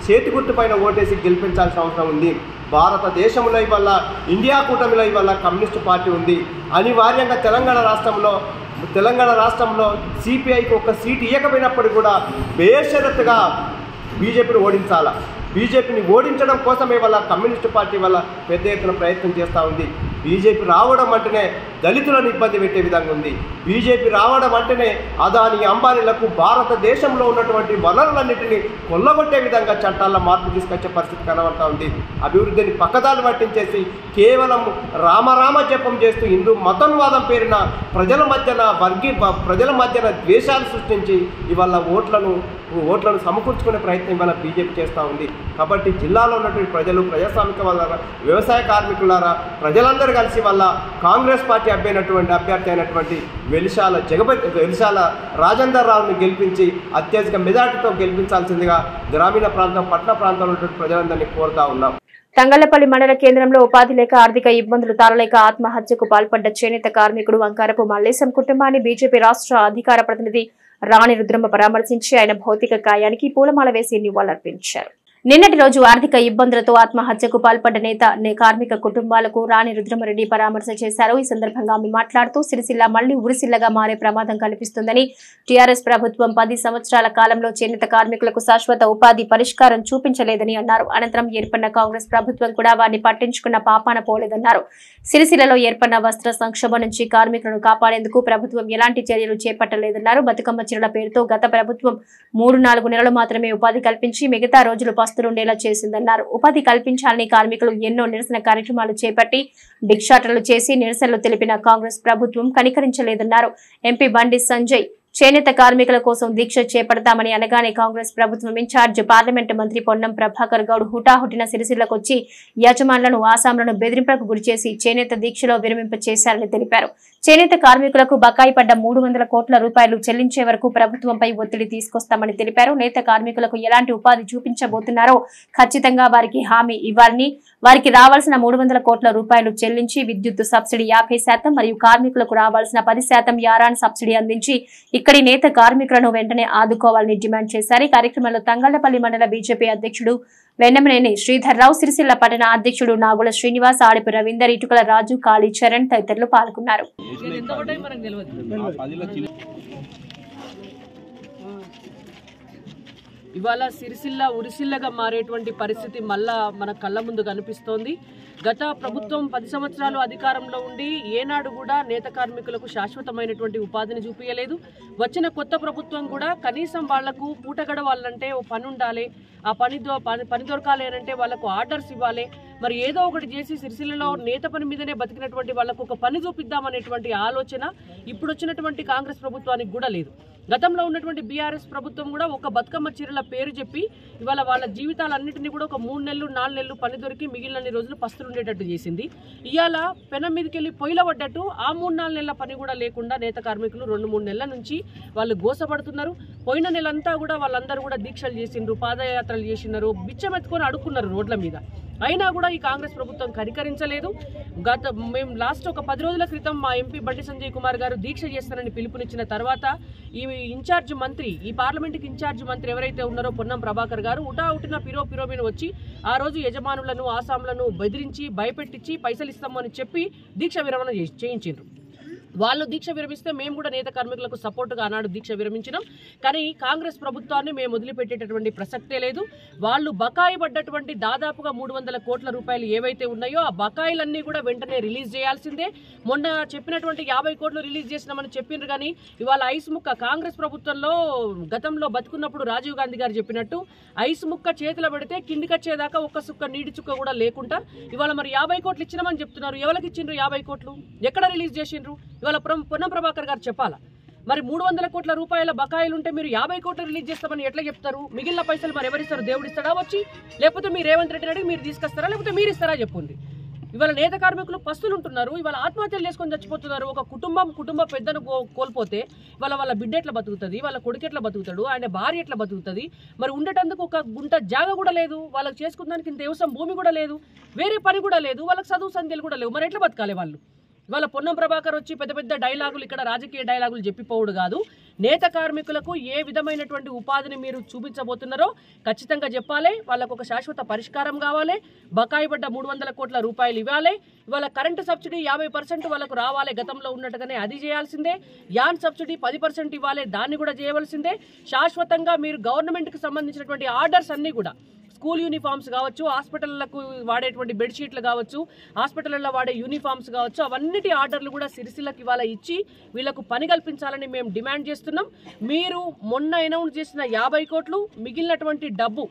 [SPEAKER 12] చేతి గుర్తు పైన ఓటేసి గెలిపించాల్సిన అవసరం ఉంది. భారతదేశంలో ఇవాళ ఇండియా కూటమిలో ఇవాళ కమ్యూనిస్టు పార్టీ ఉంది. అనివార్యంగా తెలంగాణ రాష్ట్రంలో సిపిఐకి ఒక సీటు ఇవ్వకపోయినప్పటికీ కూడా బేషరతుగా బీజేపీని ఓడించాలా. బీజేపీని ఓడించడం కోసమే వల్ల కమ్యూనిస్టు పార్టీ వల్ల పెద్ద ఎత్తున ప్రయత్నం చేస్తూ ఉంది. బీజేపీ రావడం అంటేనే దళితులను ఇబ్బంది పెట్టే విధంగా ఉంది. బీజేపీ రావడం అంటేనే అదాని, అంబానీలకు భారతదేశంలో ఉన్నటువంటి వనరులన్నింటినీ కొల్లగొట్టే విధంగా చట్టాల్లో మార్పు తీసుకొచ్చే పరిస్థితి కనబడతా ఉంది. అభివృద్ధిని పక్కదారి పట్టించేసి కేవలం రామరామ జపం చేస్తూ హిందూ మతోన్వాదం పేరున ప్రజల మధ్యన ద్వేషాలు సృష్టించి ఇవాళ ఓట్లను సమకూర్చుకునే ప్రయత్నం ఇవాళ బీజేపీ చేస్తూ ఉంది. కాబట్టి జిల్లాలో ఉన్నటువంటి ప్రజలు, ప్రజాస్వామిక వాళ్ళ, వ్యవసాయ కార్మికులారా, ప్రజలందరూ కలిసి వల్ల కాంగ్రెస్ పార్టీ అభ్యర్థి అయినటువంటి వెలిశాల రాజేందర్ రావుని గెలిపించి అత్యధిక మెజార్టీతో గెలిపించాల్సిందిగా గ్రామీణ ప్రాంతం, పట్టణ ప్రాంతంలో ఉన్నటువంటి ప్రజలందరినీ కోరుతా ఉన్నాం.
[SPEAKER 1] తంగళ్లపల్లి మండల కేంద్రంలో ఉపాధి లేక, ఆర్థిక ఇబ్బందులు తాళలేక ఆత్మహత్యకు పాల్పడ్డ చేనేత కార్మికుడు వంకారపు మల్లేశం కుటుంబాన్ని బీజేపీ రాష్ట్ర అధికార ప్రతినిధి రాణి రుద్రమ్మ పరామర్శించి ఆయన భౌతిక కాయానికి పూలమాల వేసి నివాళులర్పించారు. నిన్నటి రోజు ఆర్థిక ఇబ్బందులతో ఆత్మహత్యకు పాల్పడ్డ కార్మిక కుటుంబాలకు రాణి రుద్రమరెడ్డి పరామర్శ చేశారు. ఈ సందర్భంగా ఆమె మాట్లాడుతూ సిరిసిల్ల మళ్లీ ఉరిసిల్లగా మారే ప్రమాదం కనిపిస్తుందని, టీఆర్ఎస్ ప్రభుత్వం 10 సంవత్సరాల కాలంలో చేనేత కార్మికులకు శాశ్వత ఉపాధి పరిష్కారం చూపించలేదని అన్నారు. అనంతరం ఏర్పడిన కాంగ్రెస్ ప్రభుత్వం కూడా వారిని పట్టించుకున్న పాపాన పోలేదన్నారు. సిరిసిల్లలో ఏర్పడిన వస్త్ర సంక్షోభం నుంచి కార్మికులను కాపాడేందుకు ప్రభుత్వం ఎలాంటి చర్యలు చేపట్టలేదన్నారు. బతుకమ్మ చీరల పేరుతో గత ప్రభుత్వం 3-4 నెలలు మాత్రమే ఉపాధి కల్పించి మిగతా రోజులు పస్తులుండేలా చేసిందన్నారు. ఉపాధి కల్పించాలని కార్మికులు ఎన్నో నిరసన కార్యక్రమాలు చేపట్టి భిక్షాటనలు చేసి నిరసనలు తెలిపిన కాంగ్రెస్ ప్రభుత్వం కనికరించలేదన్నారు. ఎంపీ బండి సంజయ్ చేనేత కార్మికుల కోసం దీక్ష చేపడతామని అనగానే కాంగ్రెస్ ప్రభుత్వం ఇన్ఛార్జ్ పార్లమెంటు మంత్రి పొన్నం ప్రభాకర్ గౌడ్ హుటాహుటిన సిరిసిల్లకు యజమానులను, ఆసాంలను బెదిరింపులకు గురిచేసి చేనేత దీక్షలో విరమింప చేశారని తెలిపారు. చేనేత కార్మికులకు బకాయి పడ్డ 300 కోట్ల రూపాయలు చెల్లించే వరకు ప్రభుత్వంపై ఒత్తిడి తీసుకొస్తామని తెలిపారు. నేత కార్మికులకు ఎలాంటి ఉపాధి చూపించబోతున్నారో ఖచ్చితంగా వారికి హామీ ఇవ్వాలని, వారికి రావాల్సిన 300 కోట్ల రూపాయలు చెల్లించి విద్యుత్ సబ్సిడీ 50% మరియు కార్మికులకు రావాల్సిన 10% యారాన్ సబ్సిడీ అందించి ఇక్కడి నేత కార్మికులను వెంటనే ఆదుకోవాలని డిమాండ్ చేశారు. ఈ కార్యక్రమంలో తంగళ్లపల్లి మండల బీజేపీ అధ్యక్షుడు వెన్నమనేని శ్రీధర్రావు, సిరిసిల్ల పట్టణ అధ్యక్షుడు నాగుల శ్రీనివాస్, ఆడిపు రవీందర్, ఇటుకల రాజు, కాళీ చరణ్ తదితరులు పాల్గొన్నారు.
[SPEAKER 13] ఇవాళ సిరిసిల్ల ఉరిసిల్లగా మారేటువంటి పరిస్థితి మళ్ళా మన కళ్ళ ముందు కనిపిస్తోంది. గత ప్రభుత్వం 10 సంవత్సరాలు అధికారంలో ఉండి ఏనాడు కూడా నేత కార్మికులకు శాశ్వతమైనటువంటి ఉపాధిని చూపించలేదు. వచ్చిన కొత్త ప్రభుత్వం కూడా కనీసం వాళ్లకు పూట గడవాలంటే ఓ పని ఉండాలి, ఆ పని దొరకాలి అంటే వాళ్ళకు ఆర్డర్స్ ఇవ్వాలి, మరి ఏదో ఒకటి చేసి సిరిసిల్లలో నేత పని మీదనే బతికినటువంటి వాళ్ళకు ఒక పని చూపిద్దామనేటువంటి ఆలోచన ఇప్పుడు వచ్చినటువంటి కాంగ్రెస్ ప్రభుత్వానికి కూడా లేదు. గతంలో ఉన్నటువంటి బీఆర్ఎస్ ప్రభుత్వం కూడా ఒక బతుకమ్మ చీరల పేరు చెప్పి ఇవాళ వాళ్ళ జీవితాలన్నింటినీ కూడా ఒక 3 నెలలు 4 నెలలు పని దొరికి మిగిలిన రోజులు పస్తులు ఉండేటట్టు చేసింది. ఇవాళ పెనం మీదకి వెళ్ళి పొయ్యిలో పడ్డట్టు ఆ 3-4 నెలల పని కూడా లేకుండా నేత కార్మికులు 2-3 నెలల నుంచి వాళ్ళు గోసపడుతున్నారు. పోయిన నెలంతా కూడా వాళ్ళందరూ కూడా దీక్షలు చేసిండ్రు, పాదయాత్రలు చేసినారు, బిచ్చమెత్తుకొని అడుక్కున్నారు రోడ్ల మీద. అయినా కూడా ఈ కాంగ్రెస్ ప్రభుత్వం కనికరించలేదు. మేము లాస్ట్ ఒక 10 రోజుల క్రితం మా ఎంపీ బండి సంజయ్ కుమార్ గారు దీక్ష చేస్తానని పిలుపునిచ్చిన తర్వాత ఈ ఇన్ఛార్జ్ మంత్రి, ఈ పార్లమెంట్కి ఇన్ఛార్జ్ మంత్రి ఎవరైతే ఉన్నారో పొన్నం ప్రభాకర్ గారు ఉటావుటిన పిరోపిరోమిన వచ్చి ఆ రోజు యజమానులను ఆసాంలను బెదిరించి భయపెట్టించి పైసలు ఇస్తామని చెప్పి దీక్ష విరమణ చేయించారు. వాళ్ళు దీక్ష విరమిస్తే మేము కూడా నేత కార్మికులకు సపోర్టుగా ఆనాడు దీక్ష విరమించినాం. కానీ కాంగ్రెస్ ప్రభుత్వాన్ని మేము వదిలిపెట్టేటటువంటి ప్రసక్తే లేదు. వాళ్ళు బకాయి పడ్డటువంటి దాదాపుగా 300 కోట్ల రూపాయలు ఏవైతే ఉన్నాయో ఆ బకాయిలన్నీ కూడా వెంటనే రిలీజ్ చేయాల్సిందే. మొన్న చెప్పినటువంటి 50 కోట్లు రిలీజ్ చేసినామని చెప్పిండ్రు. కానీ ఇవాళ ఐస్ ముక్క కాంగ్రెస్ ప్రభుత్వంలో గతంలో బతుకున్నప్పుడు రాజీవ్ గాంధీ గారు చెప్పినట్టు ఐస్ ముక్క చేతిలో పెడితే కిందికొచ్చేదాకా ఒక్క సుక్క నీటి చుక్క కూడా లేకుండా ఇవాళ మరి 50 కోట్లు ఇచ్చినామని చెప్తున్నారు. ఎవరికి ఇచ్చిండ్రు 50 కోట్లు? ఎక్కడ రిలీజ్ చేసిండ్రు? ఇవాళ పొన్నం ప్రభాకర్ గారు చెప్పాలా? మరి 300 కోట్ల రూపాయల బకాయిలు ఉంటే మీరు 50 కోట్లు రిలీజ్ చేస్తామని ఎట్లా చెప్తారు? మిగిలిన పైసలు మరి ఎవరిస్తారు? దేవుడు ఇస్తాడా వచ్చి? లేకపోతే మీరు రేవంత్ రెడ్డి అడిగి మీరు తీసుకొస్తారా, లేకపోతే మీరు ఇస్తారా చెప్పండి. ఇవాళ నేత కార్మికులు పస్తులు ఉంటున్నారు, ఇవాళ ఆత్మహత్యలు చేసుకొని చచ్చిపోతున్నారు. ఒక కుటుంబ పెద్దను కోల్పోతే ఇవాళ వాళ్ళ బిడ్డ ఎట్లా బతుకుతుంది, వాళ్ళ కొడుకు ఎట్లా బతుకుతాడు, ఆయన భార్య ఎట్లా బతుకుతుంది? మరి ఉండేటందుకు ఒక గుంట జాగ కూడా లేదు, వాళ్ళకి చేసుకున్నానికి ఇంత వ్యవసాయం భూమి కూడా లేదు, వేరే పని కూడా లేదు, వాళ్ళకి చదువు సంధ్యలు కూడా లేవు. మరి ఎట్లా బతకాలి వాళ్ళు? ఇవాళ పొన్నం ప్రభాకర్ వచ్చి పెద్ద పెద్ద డైలాగులు, ఇక్కడ రాజకీయ డైలాగులు చెప్పిపోవుడు కాదు. నేత కార్మికులకు ఏ విధమైనటువంటి ఉపాధిని మీరు చూపించబోతున్నారో ఖచ్చితంగా చెప్పాలి. వాళ్ళకు ఒక శాశ్వత పరిష్కారం కావాలి. బకాయి పడ్డ 300 కోట్ల రూపాయలు ఇవ్వాలి. ఇవాళ కరెంటు సబ్సిడీ 50% వాళ్ళకు రావాలి, గతంలో ఉన్నట్టుగానే అది చేయాల్సిందే. యాన్ సబ్సిడీ 10% ఇవ్వాలి, దాన్ని కూడా చేయవలసిందే. శాశ్వతంగా మీరు గవర్నమెంట్కి సంబంధించినటువంటి ఆర్డర్స్ అన్నీ కూడా స్కూల్ యూనిఫామ్స్ కావచ్చు, హాస్పిటళ్లకు వాడేటువంటి బెడ్షీట్లు కావచ్చు, హాస్పిటల్లో వాడే యూనిఫామ్స్ కావచ్చు, అవన్నిటి ఆర్డర్లు కూడా సిరిసిల్లకి ఇవాళ ఇచ్చి వీళ్లకు పని కల్పించాలని మేము డిమాండ్ చేస్తున్నాం. మీరు మొన్న అనౌన్స్ చేసిన 50 కోట్లు మిగిలినటువంటి డబ్బు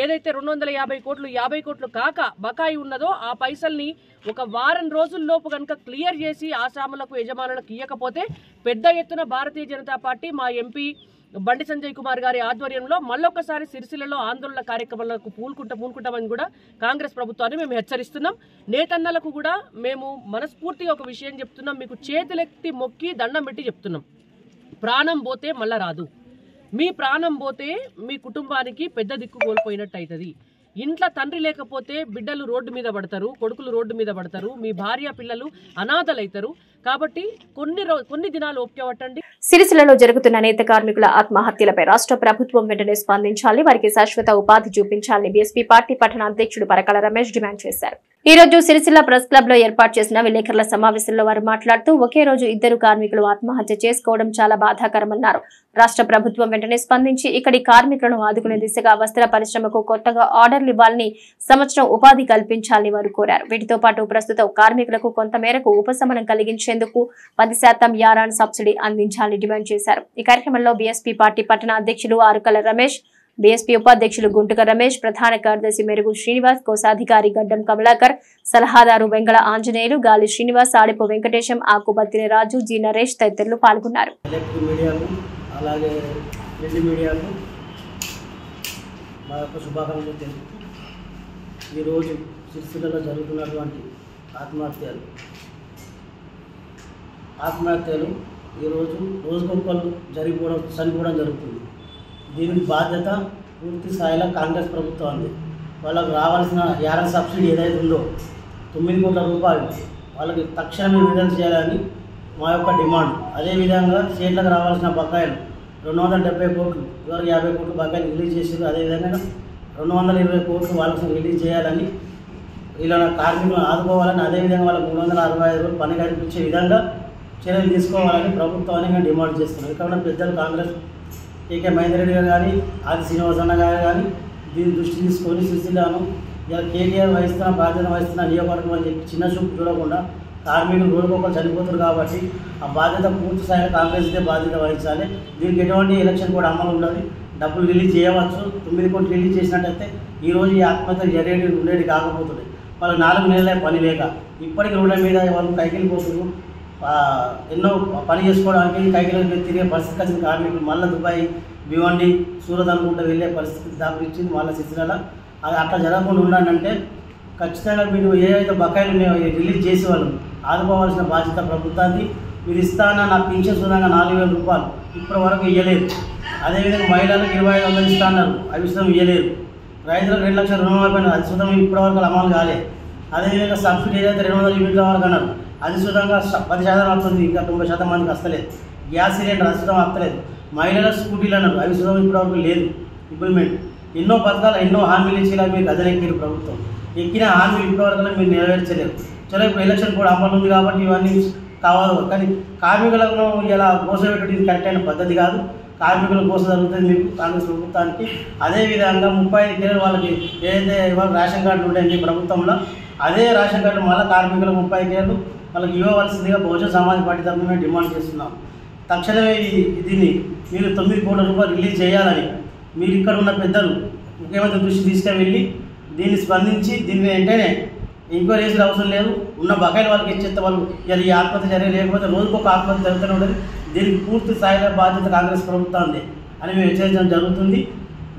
[SPEAKER 13] ఏదైతే 250 కోట్లు 50 కోట్లు కాక బకాయి ఉన్నదో ఆ పైసల్ని ఒక వారం రోజుల్లోపు కనుక క్లియర్ చేసి ఆసాములకు యజమానులకు ఇవ్వకపోతే పెద్ద ఎత్తున భారతీయ జనతా పార్టీ మా ఎంపీ బండి సంజయ్ కుమార్ గారి ఆధ్వర్యంలో మళ్ళొక్కసారి సిరిసిల్లలో ఆందోళన కార్యక్రమాలకు పూనుకుంటామని కూడా కాంగ్రెస్ ప్రభుత్వాన్ని మేము హెచ్చరిస్తున్నాం. నేతన్నలకు కూడా మేము మనస్ఫూర్తిగా ఒక విషయం చెప్తున్నాం, మీకు చేతులెత్తి మొక్కి దండం పెట్టి చెప్తున్నాం, ప్రాణం పోతే మళ్ళా రాదు. మీ ప్రాణం పోతే మీ కుటుంబానికి పెద్ద దిక్కు కోల్పోయినట్టు అవుతుంది. ఇంట్లో తండ్రి లేకపోతే బిడ్డలు రోడ్డు మీద పడతారు, కొడుకులు రోడ్డు మీద పడతారు, మీ భార్య పిల్లలు అనాథలైతారు. కాబట్టి కొన్ని దినాలు ఓపిక పట్టండి.
[SPEAKER 1] సిరిసిల్లలో జరుగుతున్న నేత కార్మికుల ఆత్మహత్యలపై రాష్ట్ర ప్రభుత్వం వెంటనే స్పందించాలి, వారికి శాశ్వత ఉపాధి చూపించాలని బీఎస్పీ పార్టీ పట్టణ అధ్యక్షుడు పరకాల రమేష్ డిమాండ్ చేశారు. ఈ రోజు సిరిసిల్ల ప్రెస్ క్లబ్ లో ఏర్పాటు చేసిన విలేకరుల సమావేశంలో వారు మాట్లాడుతూ ఒకే రోజు 2 కార్మికులు ఆత్మహత్య చేసుకోవడం చాలా బాధాకరమన్నారు. రాష్ట్ర ప్రభుత్వం వెంటనే స్పందించి ఇక్కడి కార్మికులను ఆదుకునే దిశగా వస్త్ర పరిశ్రమకు కొత్తగా ఆర్డర్లు ఇవ్వాలని, సంవత్సరం ఉపాధి కల్పించాలని వారు కోరారు. వీటితో పాటు ప్రస్తుతం కార్మికులకు కొంత మేరకు ఉపశమనం కలిగించేందుకు 10% యారాన్ సబ్సిడీ అందించాలని డిమాండ్ చేశారు. ఈ కార్యక్రమంలో బీఎస్పీ పార్టీ పట్టణ అధ్యక్షులు ఆరుకల రమేష్, బీఎస్పీ ఉపాధ్యక్షులు గుంటుక రమేష్, ప్రధాన కార్యదర్శి మెరుగు శ్రీనివాస్, కోశాధికారి గడ్డం కమలాకర్, సలహాదారు వెంగళ ఆంజనేయులు, గాలి శ్రీనివాస్, ఆడిపు వెంకటేశం, ఆకుబత్తిని రాజు, జి నరేష్ తదితరులు పాల్గొన్నారు.
[SPEAKER 14] అలాగే ప్రింట్ మీడియాకు మా యొక్క శుభాకాంక్షలు తెలుపుతూ ఈరోజు సిరిసిల్లలో జరుగుతున్నటువంటి ఆత్మహత్యలు ఈరోజు రోజుకొకరు చనిపోవడం జరుగుతుంది. దీనికి బాధ్యత పూర్తి స్థాయిలో కాంగ్రెస్ ప్రభుత్వాన్ని. వాళ్ళకు రావాల్సిన యారన్ సబ్సిడీ ఏదైతే ఉందో 9 కోట్ల రూపాయలు వాళ్ళకి తక్షణమే విడుదల చేయాలని మా యొక్క డిమాండ్. అదేవిధంగా స్టేట్లకు రావాల్సిన బకాయిలు 270 కోట్లు, ఇవరకు 50 కోట్లు బకాయిలు రిలీజ్ చేసారు. అదేవిధంగా 220 కోట్లు వాళ్ళకి రిలీజ్ చేయాలని, ఇలా కార్మికులను ఆదుకోవాలని, అదేవిధంగా వాళ్ళకి 365 రోజులు పని కల్పించే విధంగా చర్యలు తీసుకోవాలని ప్రభుత్వాన్ని మేము డిమాండ్ చేస్తున్నాం. ఇక్కడ పెద్దలు కాంగ్రెస్ ఏకే మహేందర్ రెడ్డి గారు కానీ ఆది శ్రీనివాసన్న గారు కానీ దీన్ని దృష్టి తీసుకొని సిరిసిల్లాను ఇలా కేటీఆర్ వహిస్తున్న బాధ్యత వహిస్తున్న నియోజకవర్గం అని చెప్పి చిన్న చూపు చూడకుండా కార్మికులు రోజుకొకరు చనిపోతారు కాబట్టి ఆ బాధ్యత పూర్తి స్థాయిలో కాంగ్రెస్దే బాధ్యత వహించాలి. దీనికి ఎటువంటి ఎలక్షన్ కూడా అమలు ఉండదు. డబ్బులు రిలీజ్ చేయవచ్చు. 9 కోట్లు రిలీజ్ చేసినట్టయితే ఈరోజు ఈ ఆత్మహత్యలు జరిగేది ఉండేది కాకపోతుంది. వాళ్ళకి 4 నెలలే పని లేక ఇప్పటికీ రోడ్ల మీద వాళ్ళు కైకిలిపోతున్నారు. ఎన్నో పని చేసుకోవడానికి కైకిలకు తిరిగే పరిస్థితి వచ్చిన కార్మికులు మళ్ళీ దుబాయ్ భివండి సూరత్ అనుకుంటూ వెళ్ళే పరిస్థితి దాపురించింది. మళ్ళీ సిరిసిల్ల అది అట్లా జరగకుండా ఉండాలంటే ఖచ్చితంగా మీరు ఏవైతే బకాయిలు మేము రిలీజ్ చేసేవాళ్ళం ఆదుకోవాల్సిన బాధ్యత ప్రభుత్వానికి. మీరు ఇస్తాన నా పింఛన్ సుధంగా 4,000 రూపాయలు ఇప్పటి వరకు ఇవ్వలేదు. అదేవిధంగా మహిళలకు 2,500 ఇస్తా అన్నారు, అవి సుతం ఇవ్వలేదు. రైతులకు 2 లక్షల రుణమాఫీ అది సుతం ఇప్పటి వరకు అమలు కాలేదు. అదేవిధంగా సబ్సిడీ ఏదైతే 200 యూనిట్ల వరకు అన్నారు, అది సుతంగా 10% వస్తుంది, ఇంకా 90% మందికి వస్తలేదు. గ్యాస్ సిలిండర్ అది సుతం వస్తలేదు. మహిళలకు స్కూటీలు అన్నారు, అవి సుతం ఇప్పటి వరకు లేదు ఇంప్లిమెంట్. ఎన్నో పథకాలు ఎన్నో హామీలు ఇచ్చేలా మీరు గదనెక్కిరు ప్రభుత్వం. ఎక్కిన హామీలు ఇప్పటివరకు మీరు నెరవేర్చలేరు. చలో ఇప్పుడు ఎలక్షన్ కూడా అమలు ఉంది కాబట్టి ఇవన్నీ కావాలి. కానీ కార్మికులను ఇలా మోసపెట్టడం ఇది కరెక్ట్ అయిన పద్ధతి కాదు. కార్మికుల కోసం జరుగుతుంది మీకు కాంగ్రెస్ ప్రభుత్వానికి. అదేవిధంగా 35 కిలోలు వాళ్ళకి ఏదైతే ఇవాళ రేషన్ కార్డులు ఉంటాయి మీ ప్రభుత్వంలో, అదే రేషన్ కార్డు మళ్ళీ కార్మికులు 30 కిలోలు వాళ్ళకి ఇవ్వవలసిందిగా బహుజన సమాజ్ పార్టీ తరఫున మేము డిమాండ్ చేస్తున్నాం. తక్షణమే దీన్ని మీరు 9 కోట్ల రూపాయలు రిలీజ్ చేయాలని మీరు ఇక్కడ ఉన్న పెద్దలు ముఖ్యమంత్రి దృష్టి తీసుకువెళ్ళి దీన్ని స్పందించి దీన్ని వెంటనే ఎంక్వైరీ చేసిన అవసరం లేదు. ఉన్న బకాయిలు వాళ్ళకి ఇచ్చేస్తే వాళ్ళు ఇలా ఈ ఆత్మహత్య జరిగే లేకపోతే రోజుకొక ఆత్మహత్య జరుగుతూనే ఉంటుంది. దీనికి పూర్తి స్థాయిలో బాధ్యత కాంగ్రెస్ ప్రభుత్వం ఉంది అని మేము హెచ్చరించడం జరుగుతుంది.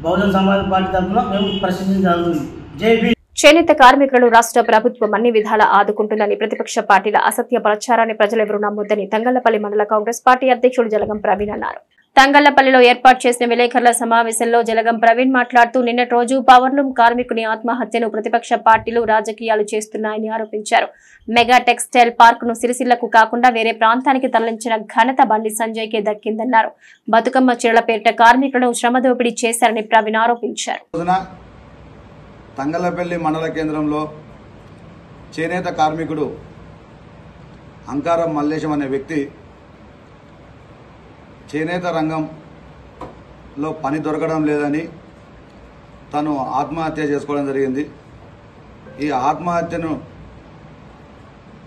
[SPEAKER 14] బహుజన సమాజ్ పార్టీ తరఫున మేము ప్రశ్నించడం జరుగుతుంది. జై
[SPEAKER 1] చేనేత కార్మికులను రాష్ట్ర ప్రభుత్వం అన్ని విధాలా ఆదుకుంటుందని ప్రతిపక్ష పార్టీల అసత్య ప్రచారాన్ని ప్రజలెవరూ నమ్మొద్దని తంగళ్లపల్లి మండల కాంగ్రెస్ పార్టీ అధ్యక్షుడు జలగం ప్రవీణ్ అన్నారు. తంగళ్లపల్లిలో ఏర్పాటు చేసిన విలేకరుల సమావేశంలో జలగం ప్రవీణ్ మాట్లాడుతూ నిన్నటి రోజు పవర్లూమ్ కార్మికుని ఆత్మహత్యను ప్రతిపక్ష పార్టీలు రాజకీయాలు చేస్తున్నాయని ఆరోపించారు. మెగా టెక్స్టైల్ పార్క్ ను సిరిసిల్లకు కాకుండా వేరే ప్రాంతానికి తరలించిన ఘనత బండి సంజయ్ కే దక్కిందన్నారు. బతుకమ్మ చీరల పేరిట కార్మికులను శ్రమదోపిడీ చేశారని ప్రవీణ్ ఆరోపించారు.
[SPEAKER 15] తంగళ్లపల్లి మండల కేంద్రంలో చేనేత కార్మికుడు అంకారం మల్లేశం అనే వ్యక్తి చేనేత రంగంలో పని దొరకడం లేదని తను ఆత్మహత్య చేసుకోవడం జరిగింది. ఈ ఆత్మహత్యను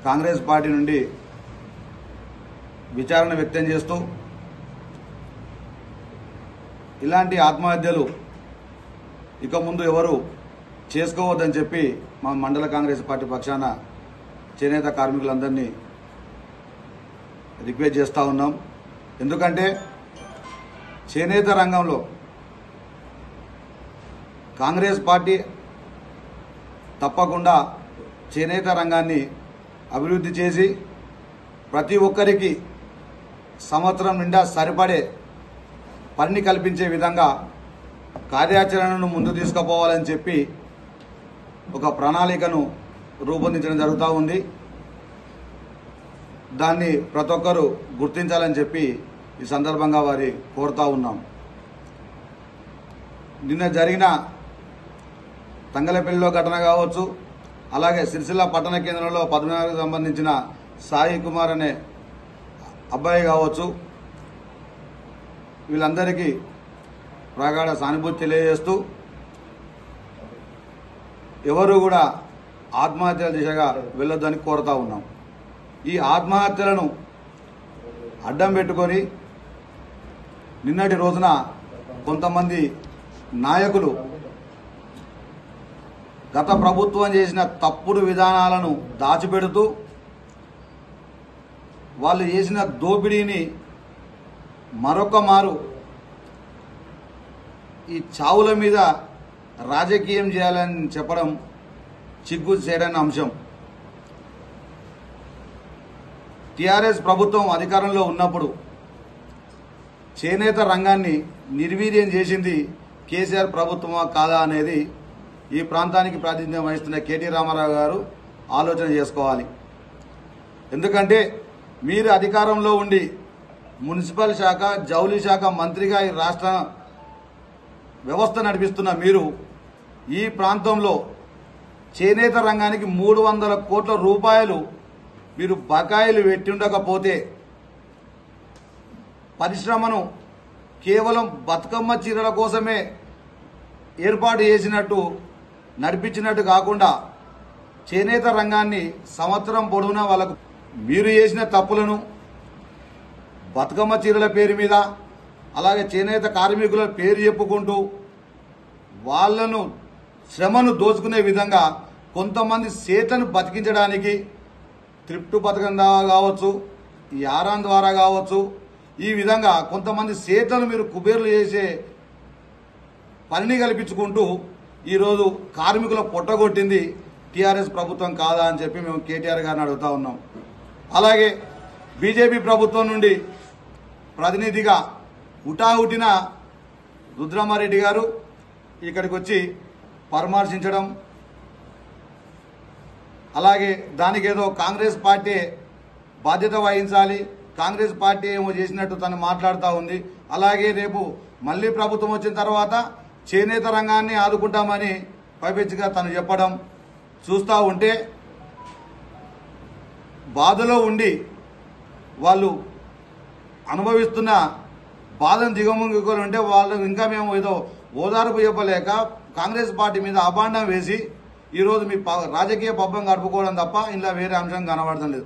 [SPEAKER 15] కాంగ్రెస్ పార్టీ నుండి విచారణ వ్యక్తం చేస్తూ ఇలాంటి ఆత్మహత్యలు ఇక ముందు ఎవరు చేసుకోవద్దని చెప్పి మా మండల కాంగ్రెస్ పార్టీ పక్షాన చేనేత కార్మికులందరినీ రిక్వెస్ట్ చేస్తూ ఉన్నాం. ఎందుకంటే చేనేత రంగంలో కాంగ్రెస్ పార్టీ తప్పకుండా చేనేత రంగాన్ని అభివృద్ధి చేసి ప్రతి ఒక్కరికి సంవత్సరం నిండా సరిపడే పని కల్పించే విధంగా కార్యాచరణను ముందు తీసుకుపోవాలని చెప్పి ఒక ప్రణాళికను రూపొందించడం జరుగుతూ ఉంది. దాన్ని ప్రతి ఒక్కరూ గుర్తించాలని చెప్పి ఈ సందర్భంగా వారి కోరుతా ఉన్నాం. నిన్న జరిగిన తంగలపల్లిలో ఘటన కావచ్చు, అలాగే సిరిసిల్ల పట్టణ కేంద్రంలో 14కు సంబంధించిన సాయి కుమార్ అనే అబ్బాయి కావచ్చు, వీళ్ళందరికీ ప్రగాఢ సానుభూతి తెలియజేస్తూ ఎవరు కూడా ఆత్మహత్యల దిశగా వెళ్ళొద్దని కోరుతా ఉన్నాం. ఈ ఆత్మహత్యలను అడ్డం పెట్టుకొని నిన్నటి రోజున కొంతమంది నాయకులు గత ప్రభుత్వం చేసిన తప్పుడు విధానాలను దాచిపెడుతూ వాళ్ళు చేసిన దోపిడీని మరొక మారు ఈ చావుల మీద రాజకీయం చేయాలని చెప్పడం చిగ్గు చేయడని అంశం. టీఆర్ఎస్ ప్రభుత్వం అధికారంలో ఉన్నప్పుడు చేనేత రంగాన్ని నిర్వీర్యం చేసింది కేసీఆర్ ప్రభుత్వమా కాదా అనేది ఈ ప్రాంతానికి ప్రాతినిధ్యం వహిస్తున్న కేటీ రామారావు గారు ఆలోచన చేసుకోవాలి. ఎందుకంటే మీరు అధికారంలో ఉండి మున్సిపల్ శాఖ, జౌళి శాఖ మంత్రిగా ఈ రాష్ట్ర వ్యవస్థ నడిపిస్తున్న మీరు ఈ ప్రాంతంలో చేనేత రంగానికి 300 కోట్ల రూపాయలు మీరు బకాయిలు పెట్టి ఉండకపోతే పరిశ్రమను కేవలం బతుకమ్మ చీరల కోసమే ఏర్పాటు చేసినట్టు నడిపించినట్టు కాకుండా చేనేత రంగాన్ని సంవత్సరం పొడవునా వాళ్ళకు మీరు చేసిన తప్పులను బతుకమ్మ చీరల పేరు మీద అలాగే చేనేత కార్మికుల పేరు చెప్పుకుంటూ వాళ్ళను శ్రమను దోచుకునే విధంగా కొంతమంది సేతను బతికించడానికి త్రిప్టు పథకం ద్వారా కావచ్చు, యారాన్ ద్వారా కావచ్చు, ఈ విధంగా కొంతమంది సేతను మీరు కుబేర్లు చేసే పనిని కల్పించుకుంటూ ఈరోజు కార్మికుల పొట్టగొట్టింది టీఆర్ఎస్ ప్రభుత్వం కాదా అని చెప్పి మేము కేటీఆర్ గారిని అడుగుతా ఉన్నాం. అలాగే బీజేపీ ప్రభుత్వం నుండి ప్రతినిధిగా హుటాహుటిన రుద్రమారెడ్డి గారు ఇక్కడికి వచ్చి పరామర్శించడం, అలాగే దానికి ఏదో కాంగ్రెస్ పార్టీ బాధ్యత వహించాలి, కాంగ్రెస్ పార్టీ ఏమో చేసినట్టు తను మాట్లాడుతూ ఉంది. అలాగే రేపు మళ్ళీ ప్రభుత్వం వచ్చిన తర్వాత చేనేత రంగాన్ని ఆదుకుంటామని పైపెచ్చిగా తను చెప్పడం చూస్తూ ఉంటే బాధలో ఉండి వాళ్ళు అనుభవిస్తున్న బాధను దిగముంగుకొని ఉంటే వాళ్ళు ఇంకా మేము ఏదో ఓదార్పు చెప్పలేక కాంగ్రెస్ పార్టీ మీద అభాండం వేసి ఈరోజు మీ రాజకీయ పబ్బం గడుపుకోవడం తప్ప ఇలా వేరే అంశం కనబడటం లేదు.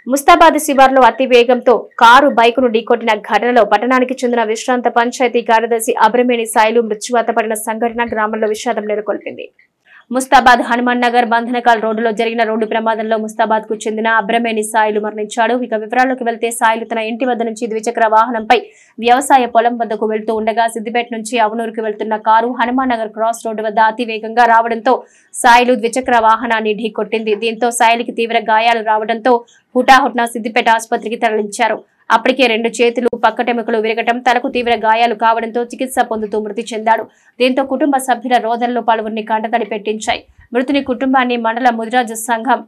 [SPEAKER 1] ముస్తాబాద్ శివార్లో అతి వేగంతో కారు బైకును ఢీకొట్టిన ఘటనలో పట్టణానికి చెందిన విశ్రాంత పంచాయతీ కార్యదర్శి అబ్రమేని సాయిలు మృత్యువాత పడిన సంఘటన గ్రామంలో విషాదం నెలకొల్పింది. ముస్తాబాద్ హనుమాన్ నగర్ బంధనకాల్ రోడ్డులో జరిగిన రోడ్డు ప్రమాదంలో ముస్తాబాద్ కు చెందిన అబ్రమేని సాయిలు మరణించాడు. ఇక వివరాల్లోకి వెళ్తే సాయిలు తన ఇంటి వద్ద నుంచి ద్విచక్ర వాహనంపై వ్యవసాయ పొలం వద్దకు వెళ్తూ ఉండగా సిద్దిపేట నుంచి అవనూరుకు వెళ్తున్న car Hanuman Nagar cross road వద్ద అతి వేగంగా రావడంతో సాయిలు ద్విచక్ర వాహనాన్ని ఢీకొట్టింది. దీంతో సాయిలికి తీవ్ర గాయాలు రావడంతో హుటాహుట్న సిద్దిపేట ఆసుపత్రికి తరలించారు. అప్పటికే 2 చేతులు పక్కటెముకలు విరగటం, తలకు తీవ్ర గాయాలు కావడంతో చికిత్స పొందుతూ మృతి చెందాడు. దీంతో కుటుంబ సభ్యుల రోదనలో పలువురిని కంటతడి పెట్టించాయి. మృతుని కుటుంబాన్ని మండల ముదిరాజు సంఘం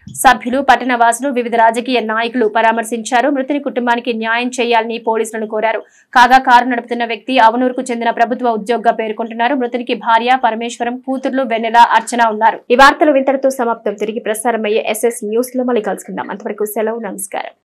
[SPEAKER 1] సభ్యులు, పట్టణవాసులు, వివిధ రాజకీయ నాయకులు పరామర్శించారు. మృతుని కుటుంబానికి న్యాయం చేయాలని పోలీసులను కోరారు. కాగా కారు నడుపుతున్న వ్యక్తి అవనూరుకు చెందిన ప్రభుత్వ ఉద్యోగిగా పేర్కొంటున్నారు. మృతునికి భార్య పరమేశ్వరం, కూతుర్లు వెన్నెల, అర్చన ఉన్నారు. ఈ వార్తలు ఇంతటితో సమాప్తం. తిరిగి ప్రసారమయ్యే SS న్యూస్ లో మళ్ళీ కలుసుకుందాం. అంతవరకు సెలవు, నమస్కారం.